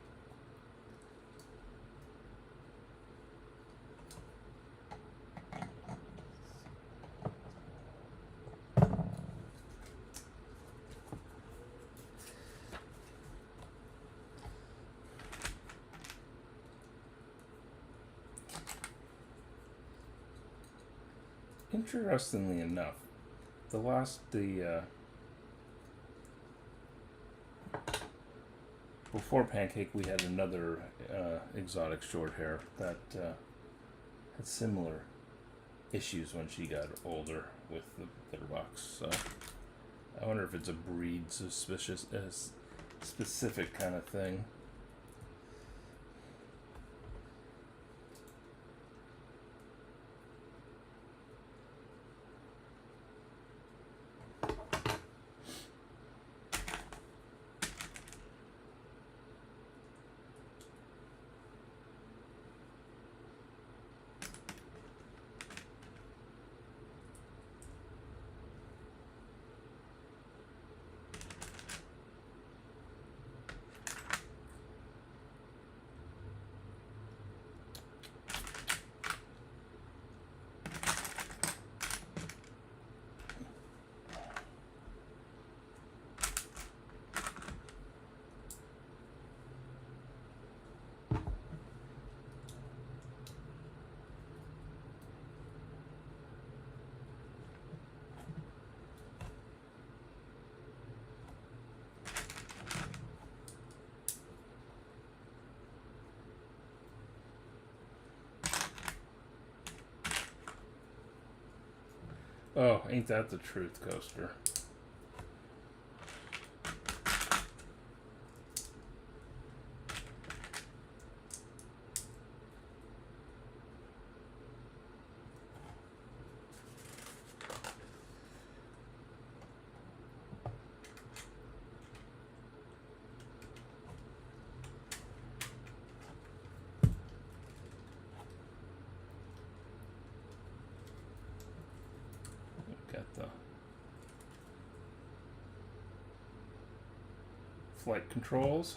interestingly enough, before Pancake, we had another exotic short hair that had similar issues when she got older with the litter box. So I wonder if it's a breed specific kind of thing. Oh, ain't that the truth, Coaster? flight controls.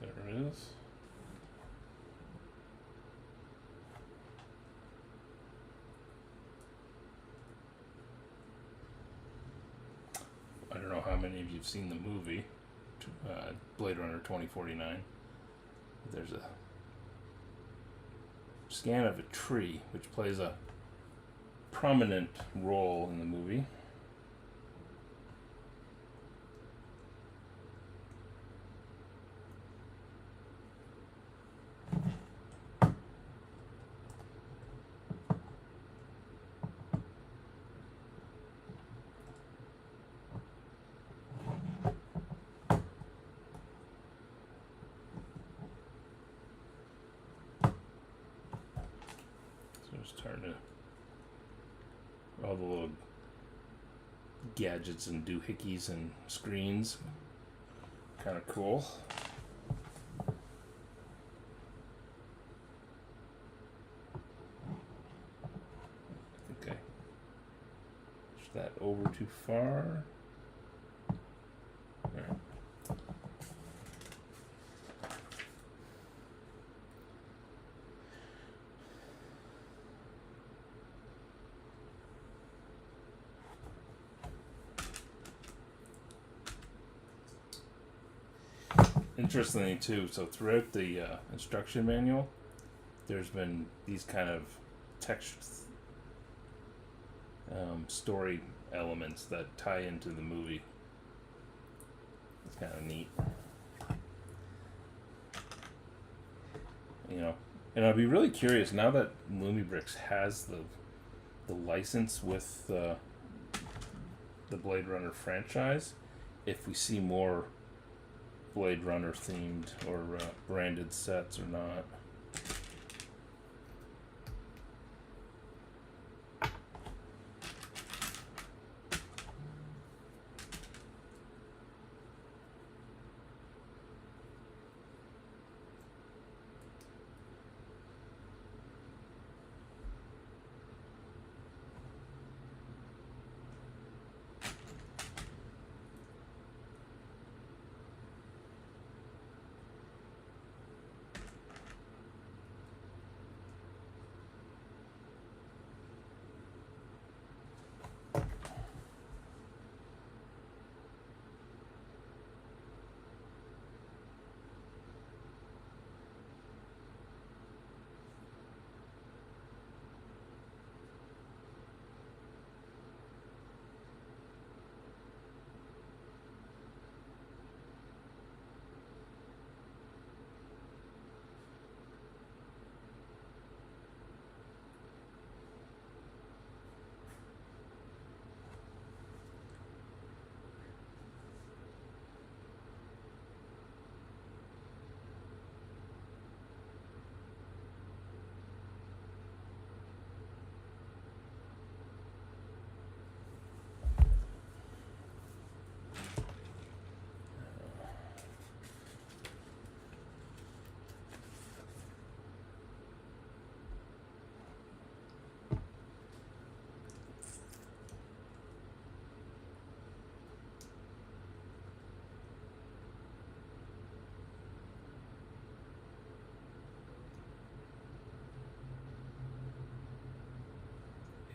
There it is. I don't know how many of you have seen the movie Blade Runner 2049. There's a scan of a tree which plays a prominent role in the movie. Just turn to all the little gadgets and doohickeys and screens. Kind of cool. I think I pushed that over too far. All right. Interestingly too, so throughout the instruction manual, there's been these kind of text story elements that tie into the movie. It's kind of neat. You know, and I'd be really curious now that Lumibricks has the license with the Blade Runner franchise, if we see more Blade Runner themed or branded sets or not.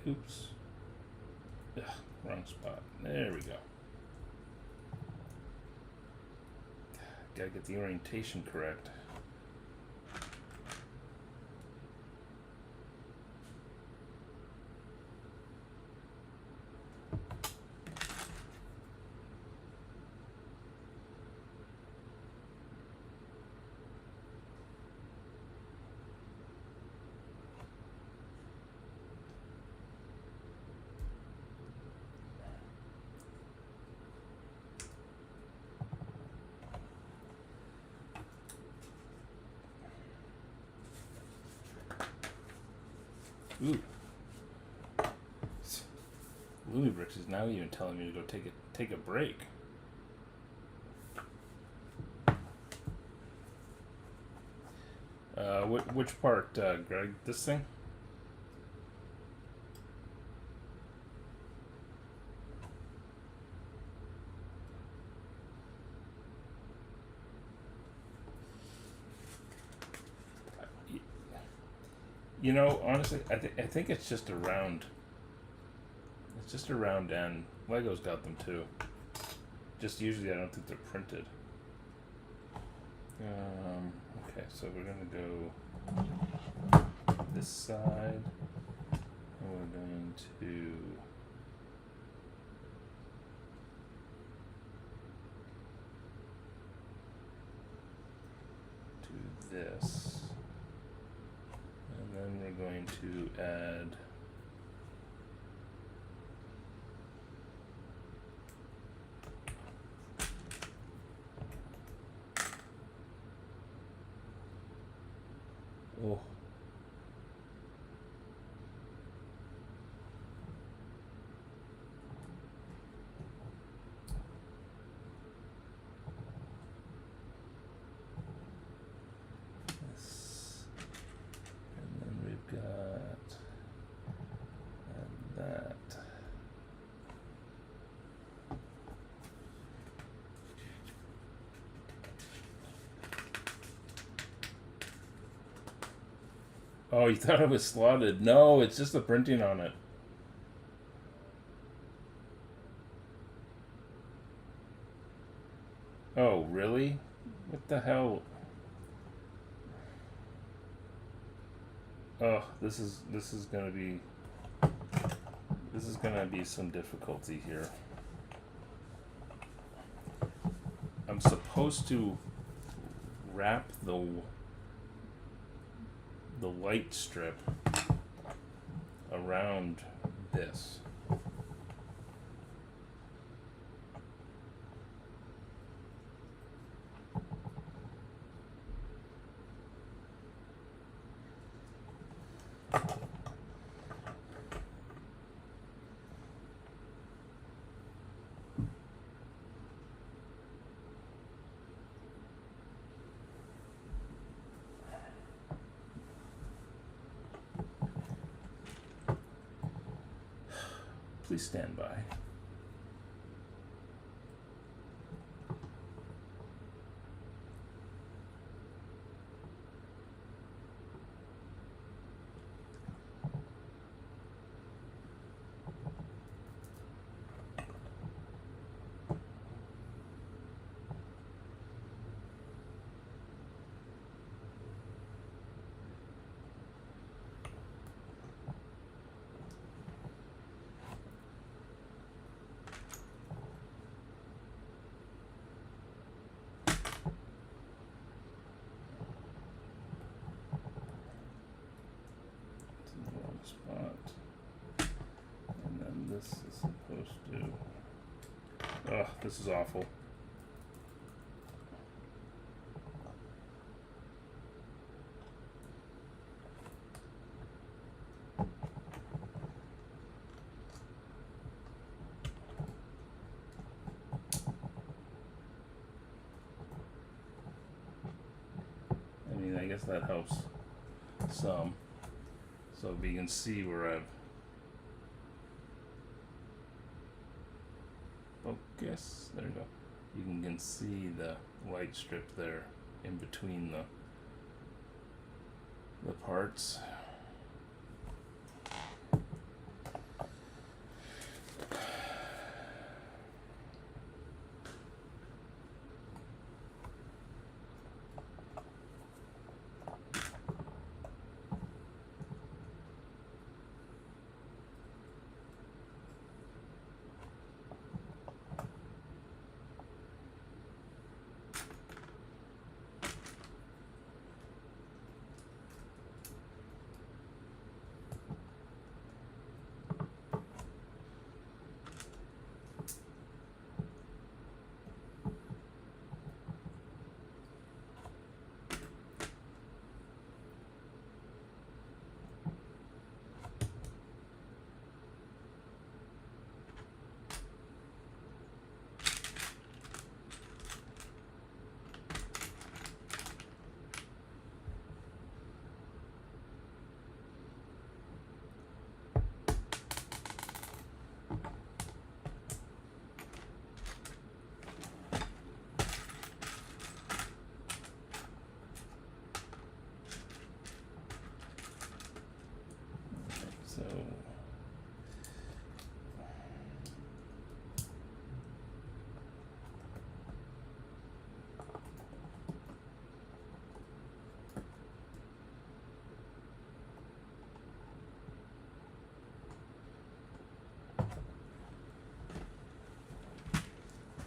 Oops. Ugh, wrong spot. There we go. Gotta get the orientation correct. Ooh. Lumibricks is now even telling me to go take a break. Which part, Greg? This thing? You know, honestly, I think it's just a round. It's just a round end. Lego's got them too. Just usually I don't think they're printed. Okay, so we're gonna go this side. And we're going to do this. And then we're going to add this, and then we've got that. Oh, you thought it was slotted. No, it's just the printing on it. Oh, really? What the hell? Oh, this is gonna be some difficulty here. I'm supposed to wrap the light strip around this. Please stand by. Spot. And then this is supposed to... Ugh, this is awful. I mean, I guess that helps some. So you can see where I've focus. There you go. You can see the light strip there in between the parts.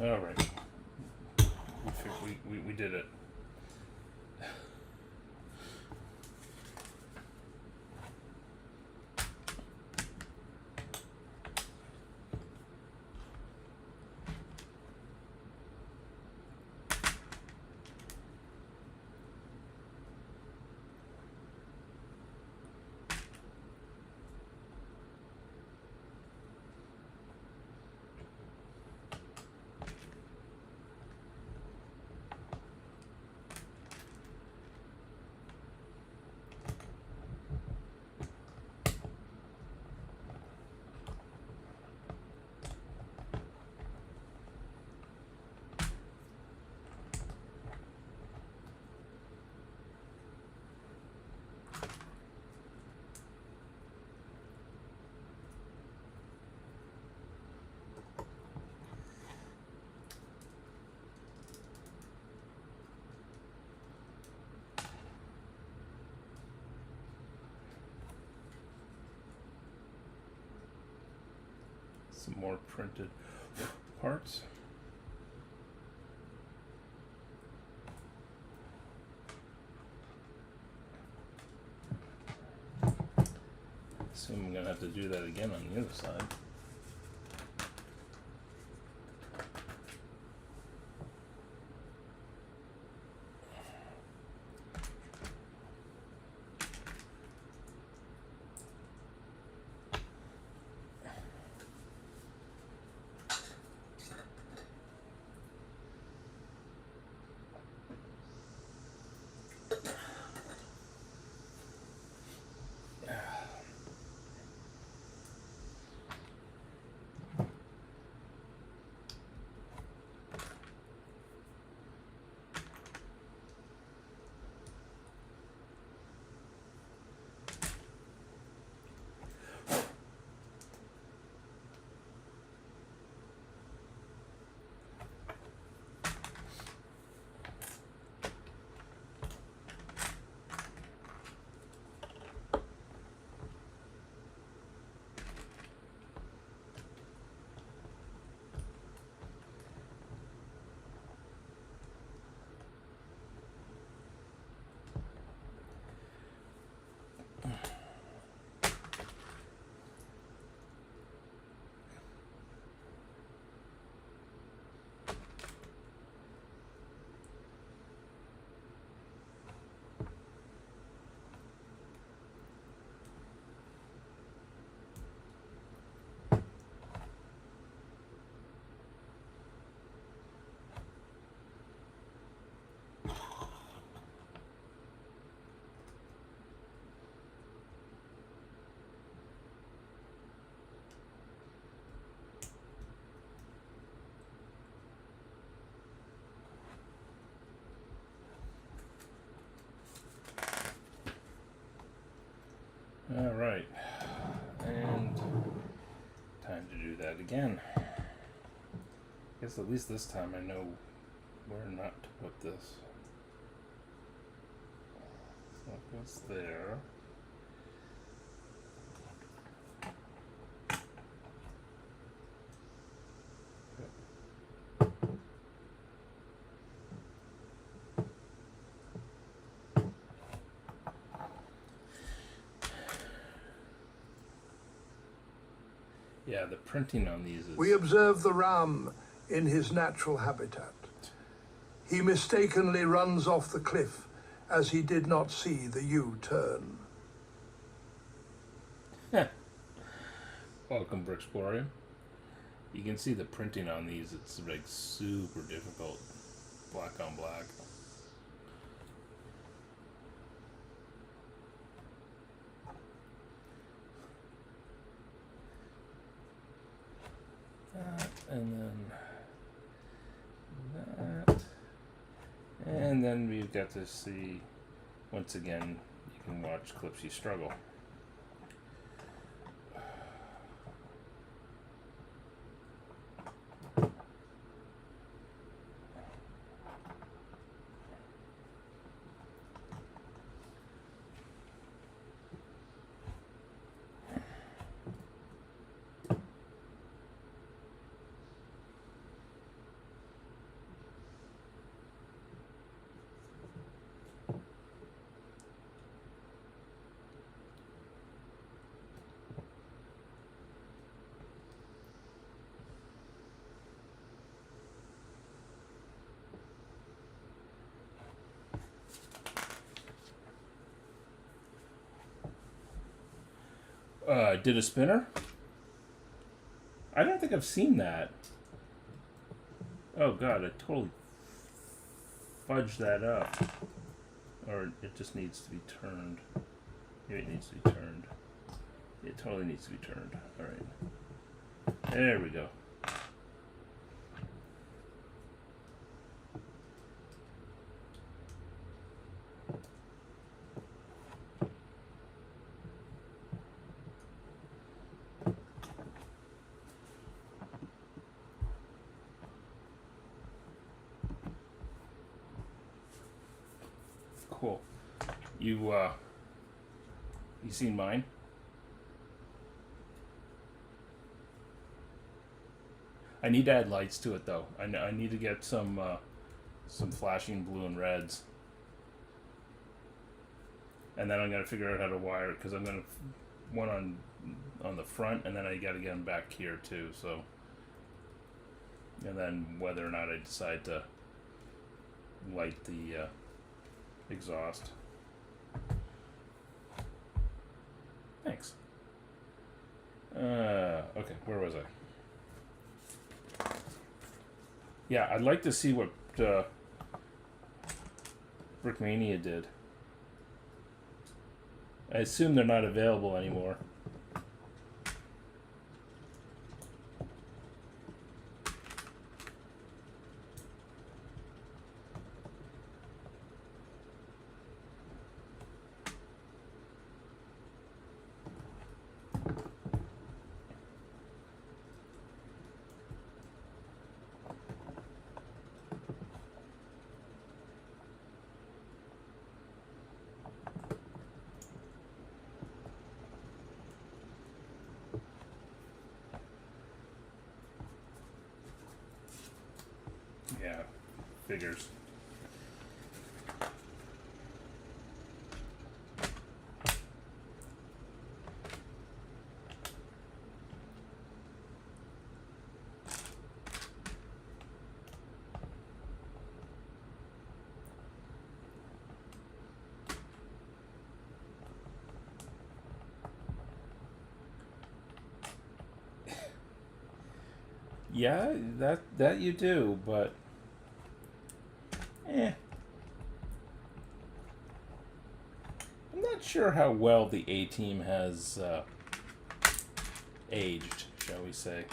All right. We did it. Some more printed parts. Assume I'm gonna have to do that again on the other side. All right, and time to do that again. I guess at least this time I know where not to put this. So it goes there. Yeah, the printing on these is... We observe the ram in his natural habitat. He mistakenly runs off the cliff as he did not see the U-turn. Welcome, Bricksplorium. You can see the printing on these, it's like super difficult. Black on black. That, and then that. And then we've got to see, once again, you can watch Clipsy struggle. Did a spinner? I don't think I've seen that. Oh god, I totally fudged that up. Or it just needs to be turned. Maybe it needs to be turned. It totally needs to be turned. Alright. There we go. Cool. You seen mine? I need to add lights to it though. I need to get some flashing blue and reds, and then I'm gonna figure out how to wire it because I'm gonna one on the front, and then I gotta get them back here too. So, and then whether or not I decide to light the exhaust. Thanks. Okay, where was I? Yeah, I'd like to see what Brickmania did. I assume they're not available anymore. Yeah, figures. Yeah, that you do, but I'm not sure how well the A-Team has aged, shall we say.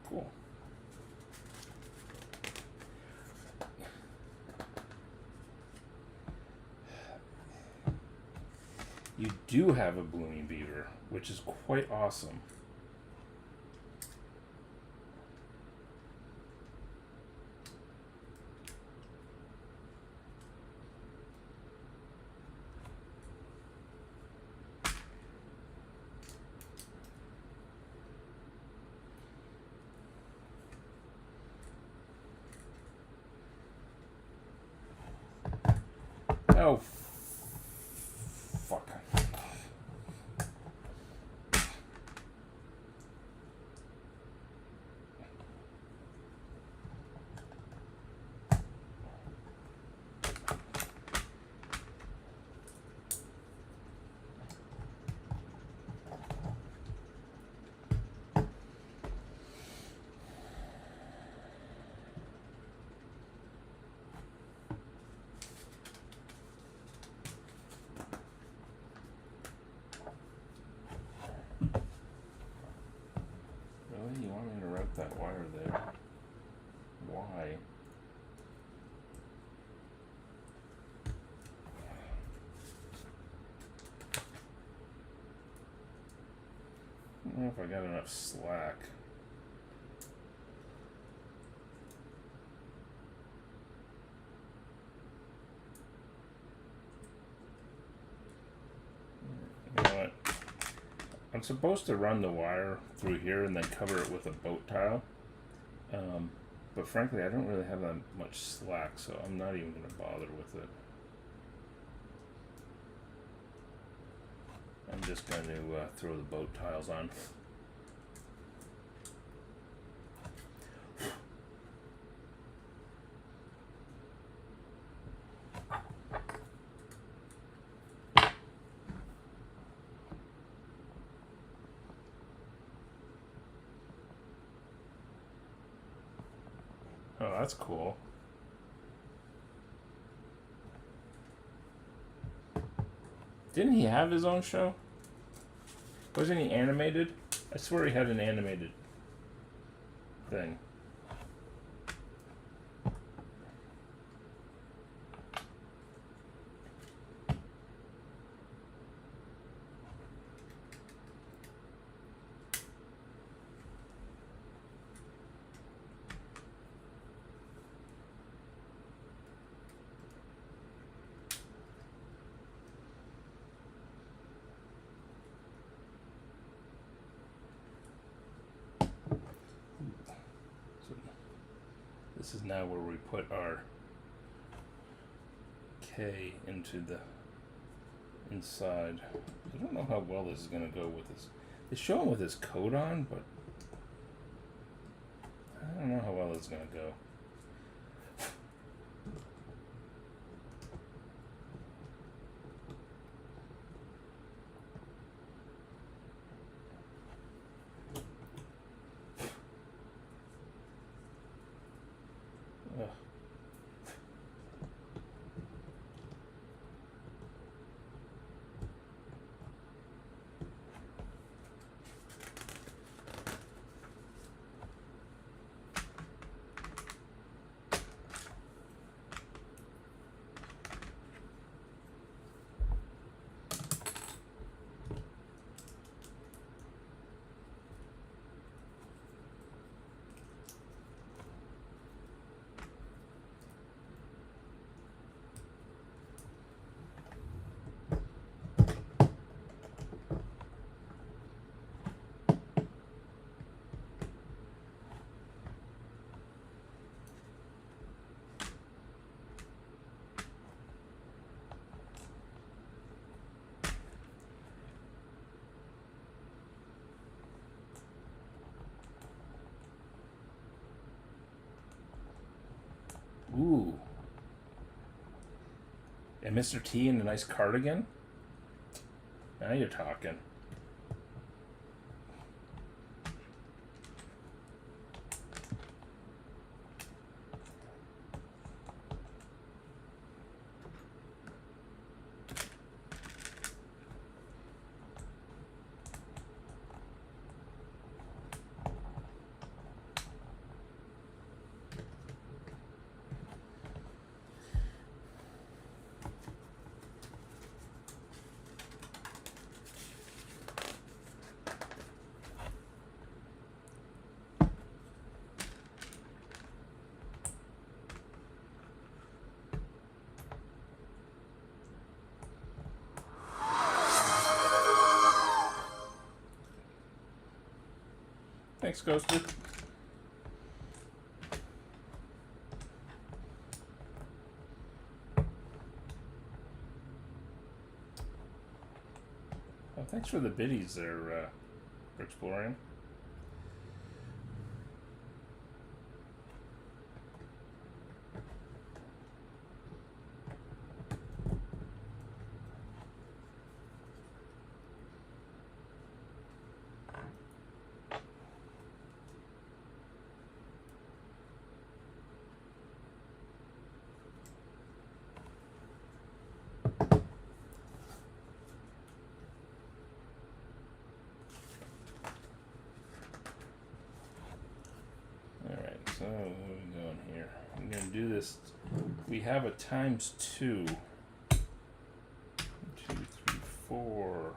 Cool. You do have a blooming beaver, which is quite awesome. Oh, fuck. Really? You want me to route that wire there? Why? I don't know if I got enough slack. You know what? I'm supposed to run the wire through here and then cover it with a boat tile. But frankly, I don't really have that much slack, so I'm not even going to bother with it. I'm just going to throw the boat tiles on. Oh, that's cool. Didn't he have his own show? Wasn't he animated? I swear he had an animated thing. This is now where we put our K into the inside. I don't know how well this is going to go with this. They show him with his coat on, but I don't know how well it's going to go. Ugh. Ooh. And Mr. T in a nice cardigan? Now you're talking. Thanks, Ghoster. Oh, thanks for the biddies there, for exploring. So, what are we doing here? I'm going to do this. We have a times 2. 1, 2, 3, 4.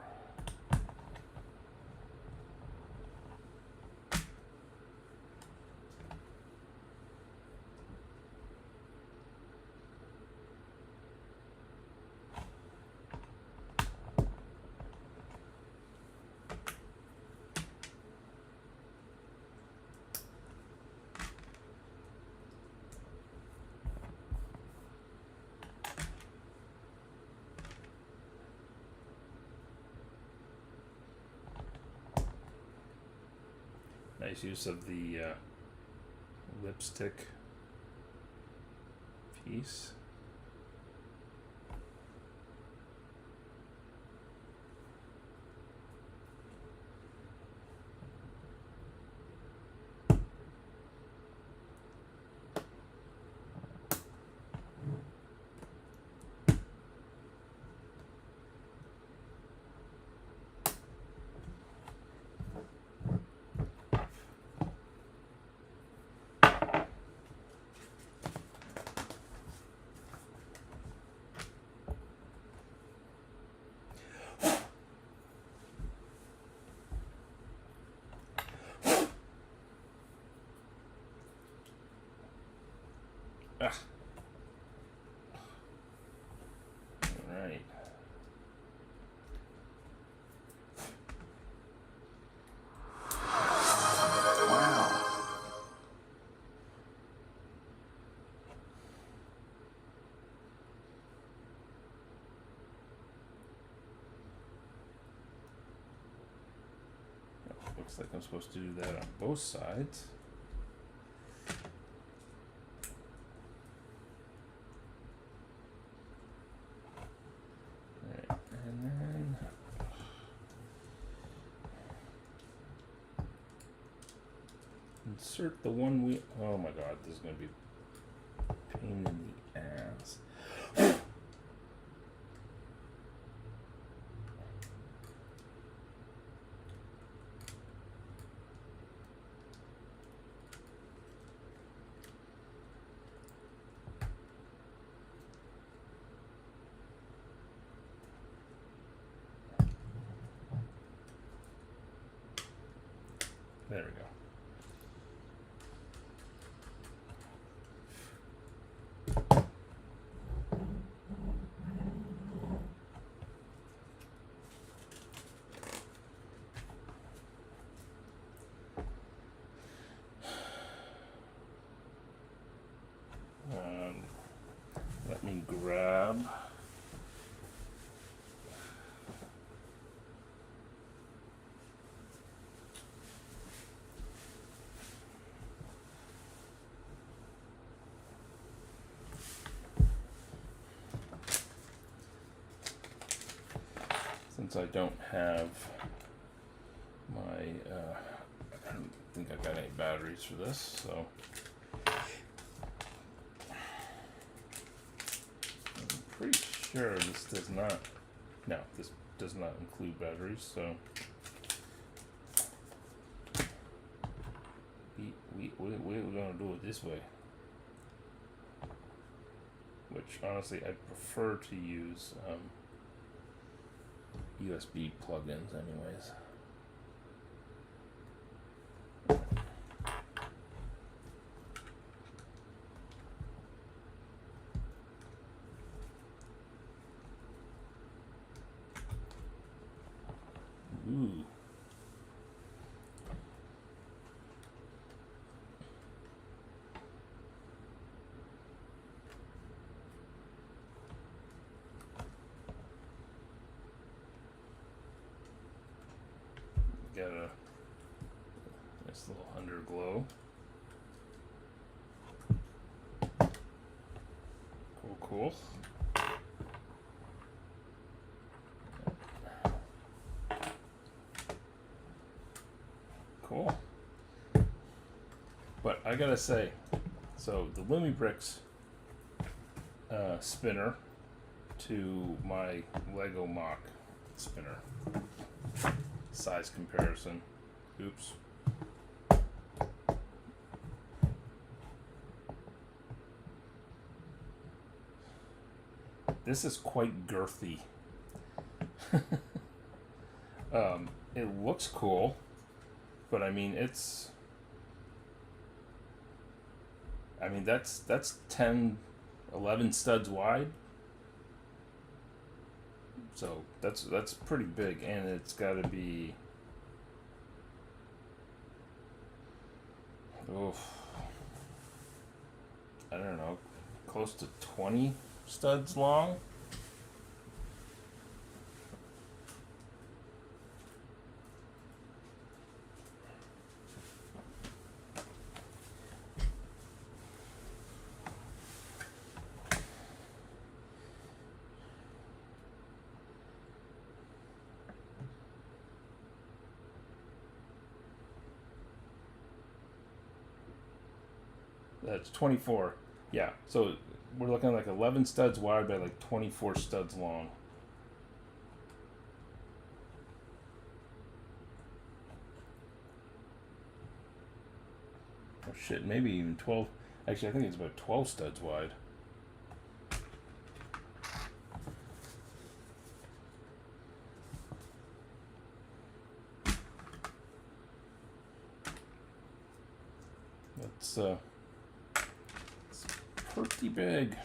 Nice use of the lipstick piece. Ah. All right. Wow. Looks like I'm supposed to do that on both sides. Alright, and then insert the one we. Oh my god, this is gonna be a pain in the ass. There we go. Let me grab. Since I don't have my, I don't think I've got any batteries for this, so I'm pretty sure this does not, no, this does not include batteries, so we're gonna do it this way. Which honestly I prefer to use USB plugins anyways. Ooh. Got a nice little underglow. Cool. Cool. But I gotta say, so the Lumibricks spinner to my Lego Mock spinner. Size comparison. Oops. This is quite girthy. It looks cool, but I mean that's 10, 11 studs wide. So that's pretty big, and it's got to be, I don't know, close to 20 studs long. That's 24. Yeah, so we're looking at like 11 studs wide by like 24 studs long. Oh shit, maybe even 12. Actually, I think it's about 12 studs wide. That's it's pretty big.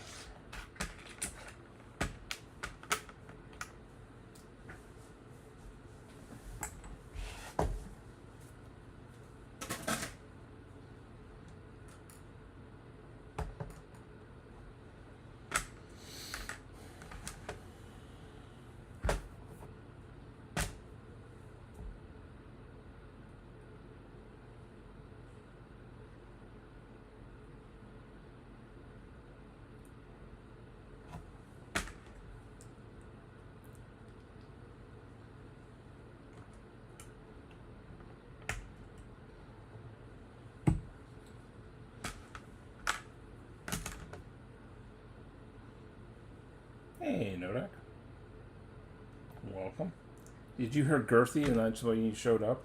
Hey, Nodak. Welcome. Did you hear girthy and that's why you showed up?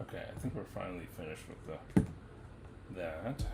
Okay, I think we're finally finished with that.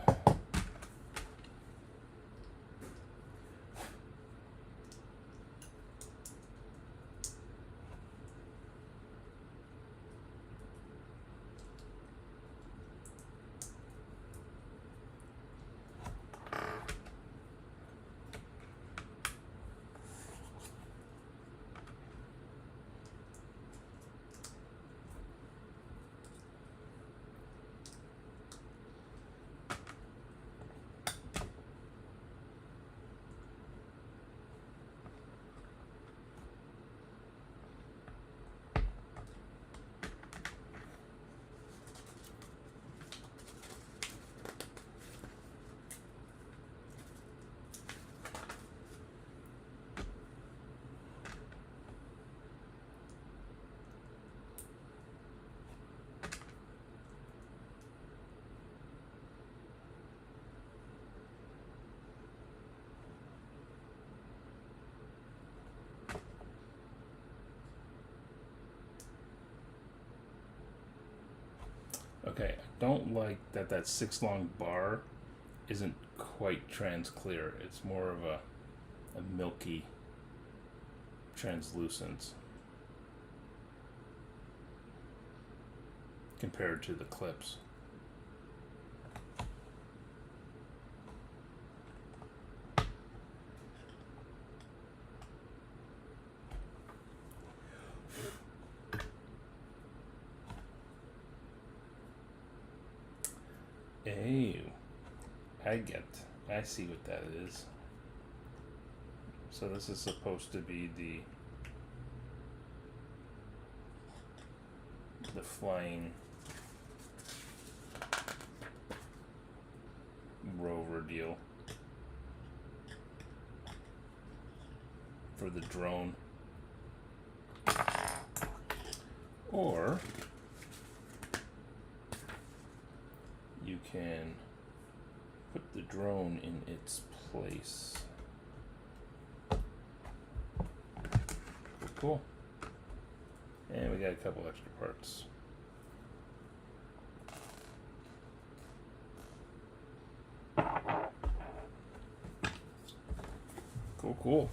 Okay, I don't like that 6 long bar isn't quite trans clear. It's more of a milky translucence compared to the clips. Ew. I see what that is. So this is supposed to be the flying rover deal for the drone. Or you can put the drone in its place. Cool. And we got a couple extra parts. Cool.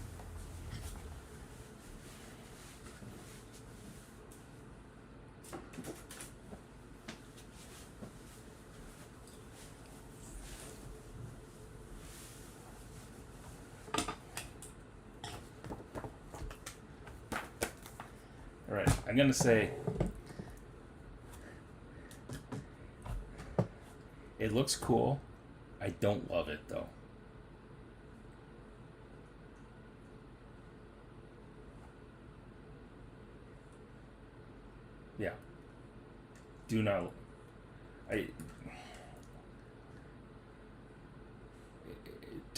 All right, I'm gonna say it looks cool. I don't love it though. Yeah. Do not.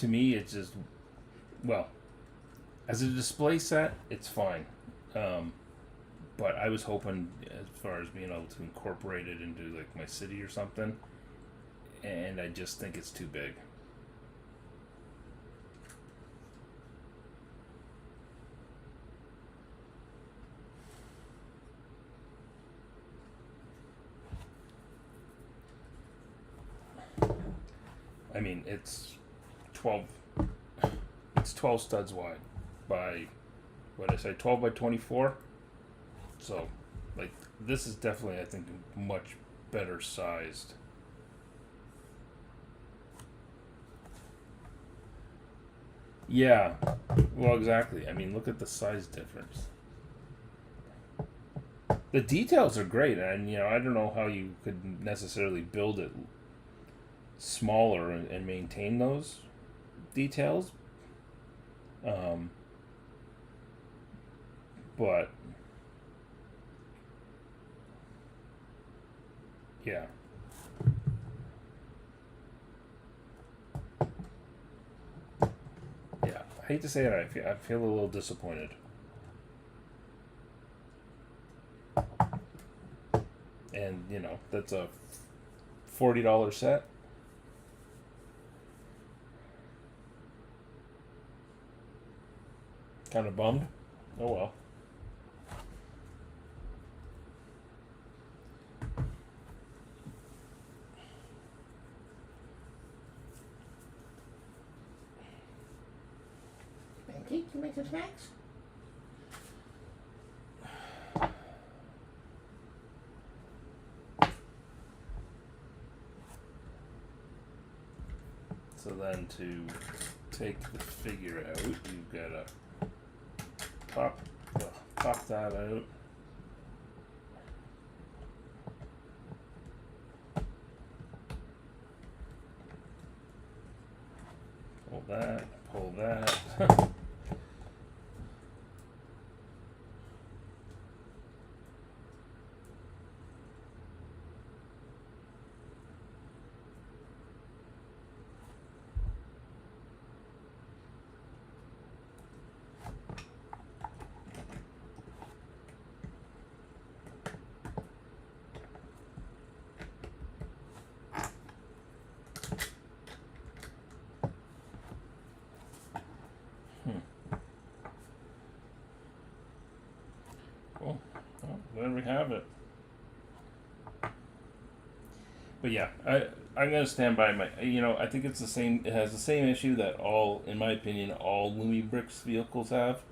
to me, it's just, well, as a display set, it's fine. But I was hoping, as far as being able to incorporate it into like my city or something, and I just think it's too big. I mean, it's 12 studs wide by, what did I say, 12 by 24. So, like, this is definitely, I think, much better sized. Yeah, well, exactly. I mean, look at the size difference. The details are great, and I don't know how you could necessarily build it smaller and maintain those details. But yeah. Yeah, I hate to say it, I feel a little disappointed. And, that's a $40 set. Kind of bummed. Oh well. Can you make some snacks? So then to take the figure out, you've got to pop that out. Pull that. Cool. Well, there we have it. But yeah, I'm gonna stand by my. I think it's the same. It has the same issue that in my opinion, all Lumibricks vehicles have,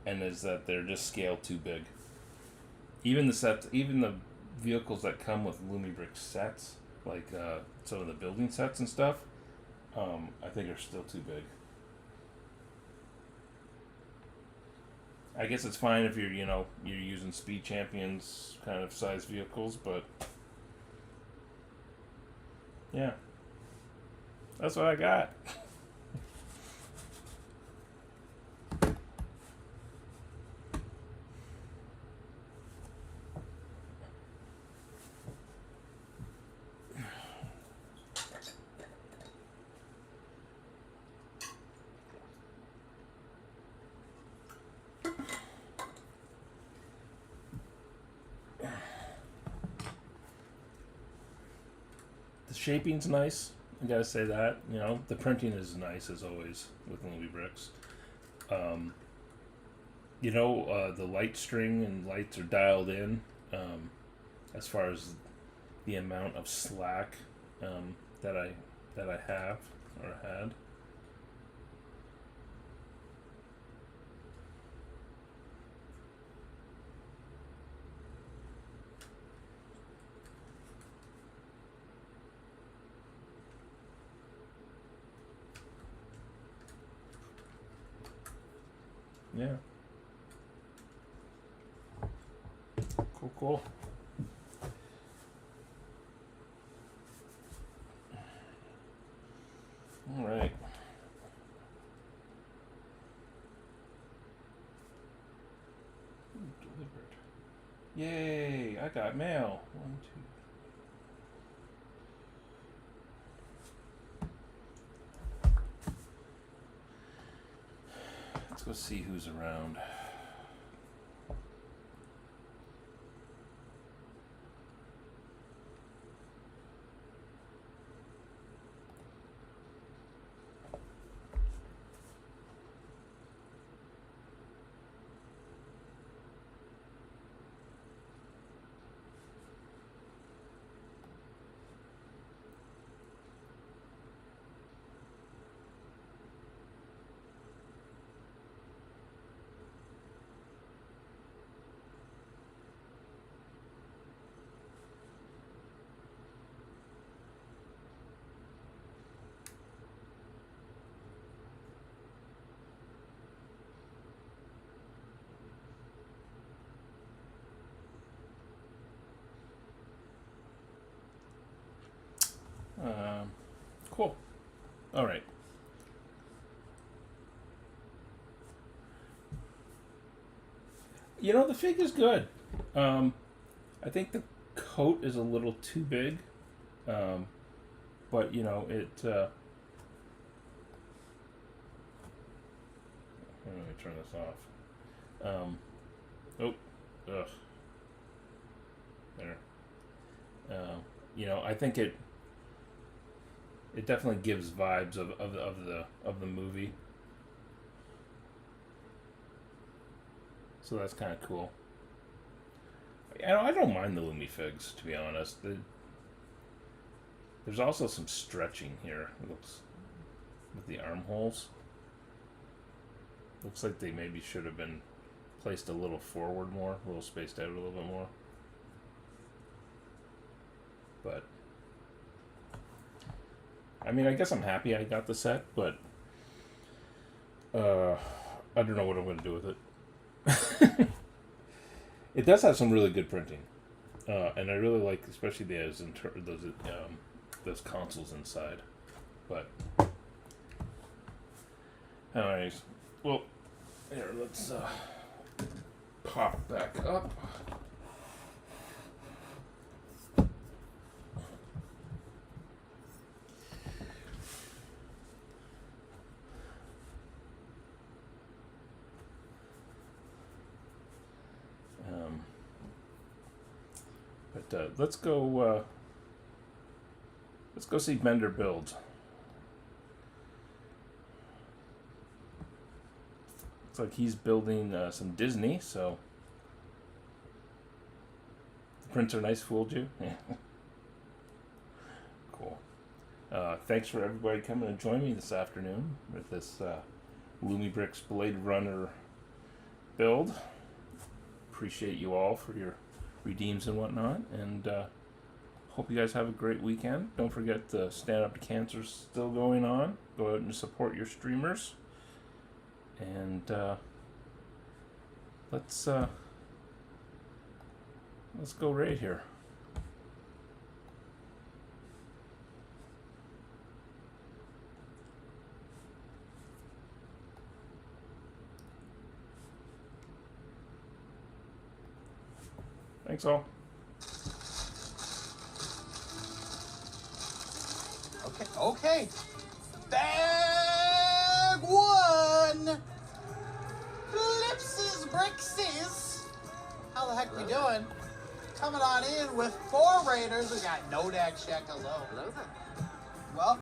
and is that they're just scaled too big. Even the vehicles that come with Lumibricks sets, like some of the building sets and stuff, I think are still too big. I guess it's fine if you're using Speed Champions kind of size vehicles, but yeah, that's what I got. The shaping's nice. I gotta say that. The printing is nice as always with Lumibricks. The light string and lights are dialed in as far as the amount of slack that I have or had. Yeah. Cool. All right. Delivered. Yay! I got mail. 1, 2. Let's go see who's around. Cool. All right. You know, the fig is good. I think the coat is a little too big. But, you know, it... let me turn this off. Ugh. There. You know, I think it definitely gives vibes of the movie. So that's kind of cool. I don't mind the Lumi figs, to be honest. There's also some stretching here. It looks with the armholes. Looks like they maybe should have been placed a little forward more, a little spaced out a little bit more. But I mean, I guess I'm happy I got the set, but I don't know what I'm going to do with it. It does have some really good printing, and I really like, especially those consoles inside. But anyways, well, here, let's pop back up. Let's go see Bender build. Looks like he's building some Disney, so the prints are nice. Fooled you? Yeah. Cool. Thanks for everybody coming to join me this afternoon with this Lumibricks Blade Runner build. Appreciate you all for your redeems and whatnot, and hope you guys have a great weekend. Don't forget the Stand Up to Cancer's still going on. Go out and support your streamers, and let's go right here. Thanks all. Okay. Bag one. Flipses, Brickses. How the heck we doing? Coming on in with 4 Raiders. We got Nodak Check. Hello. Hello there. Well,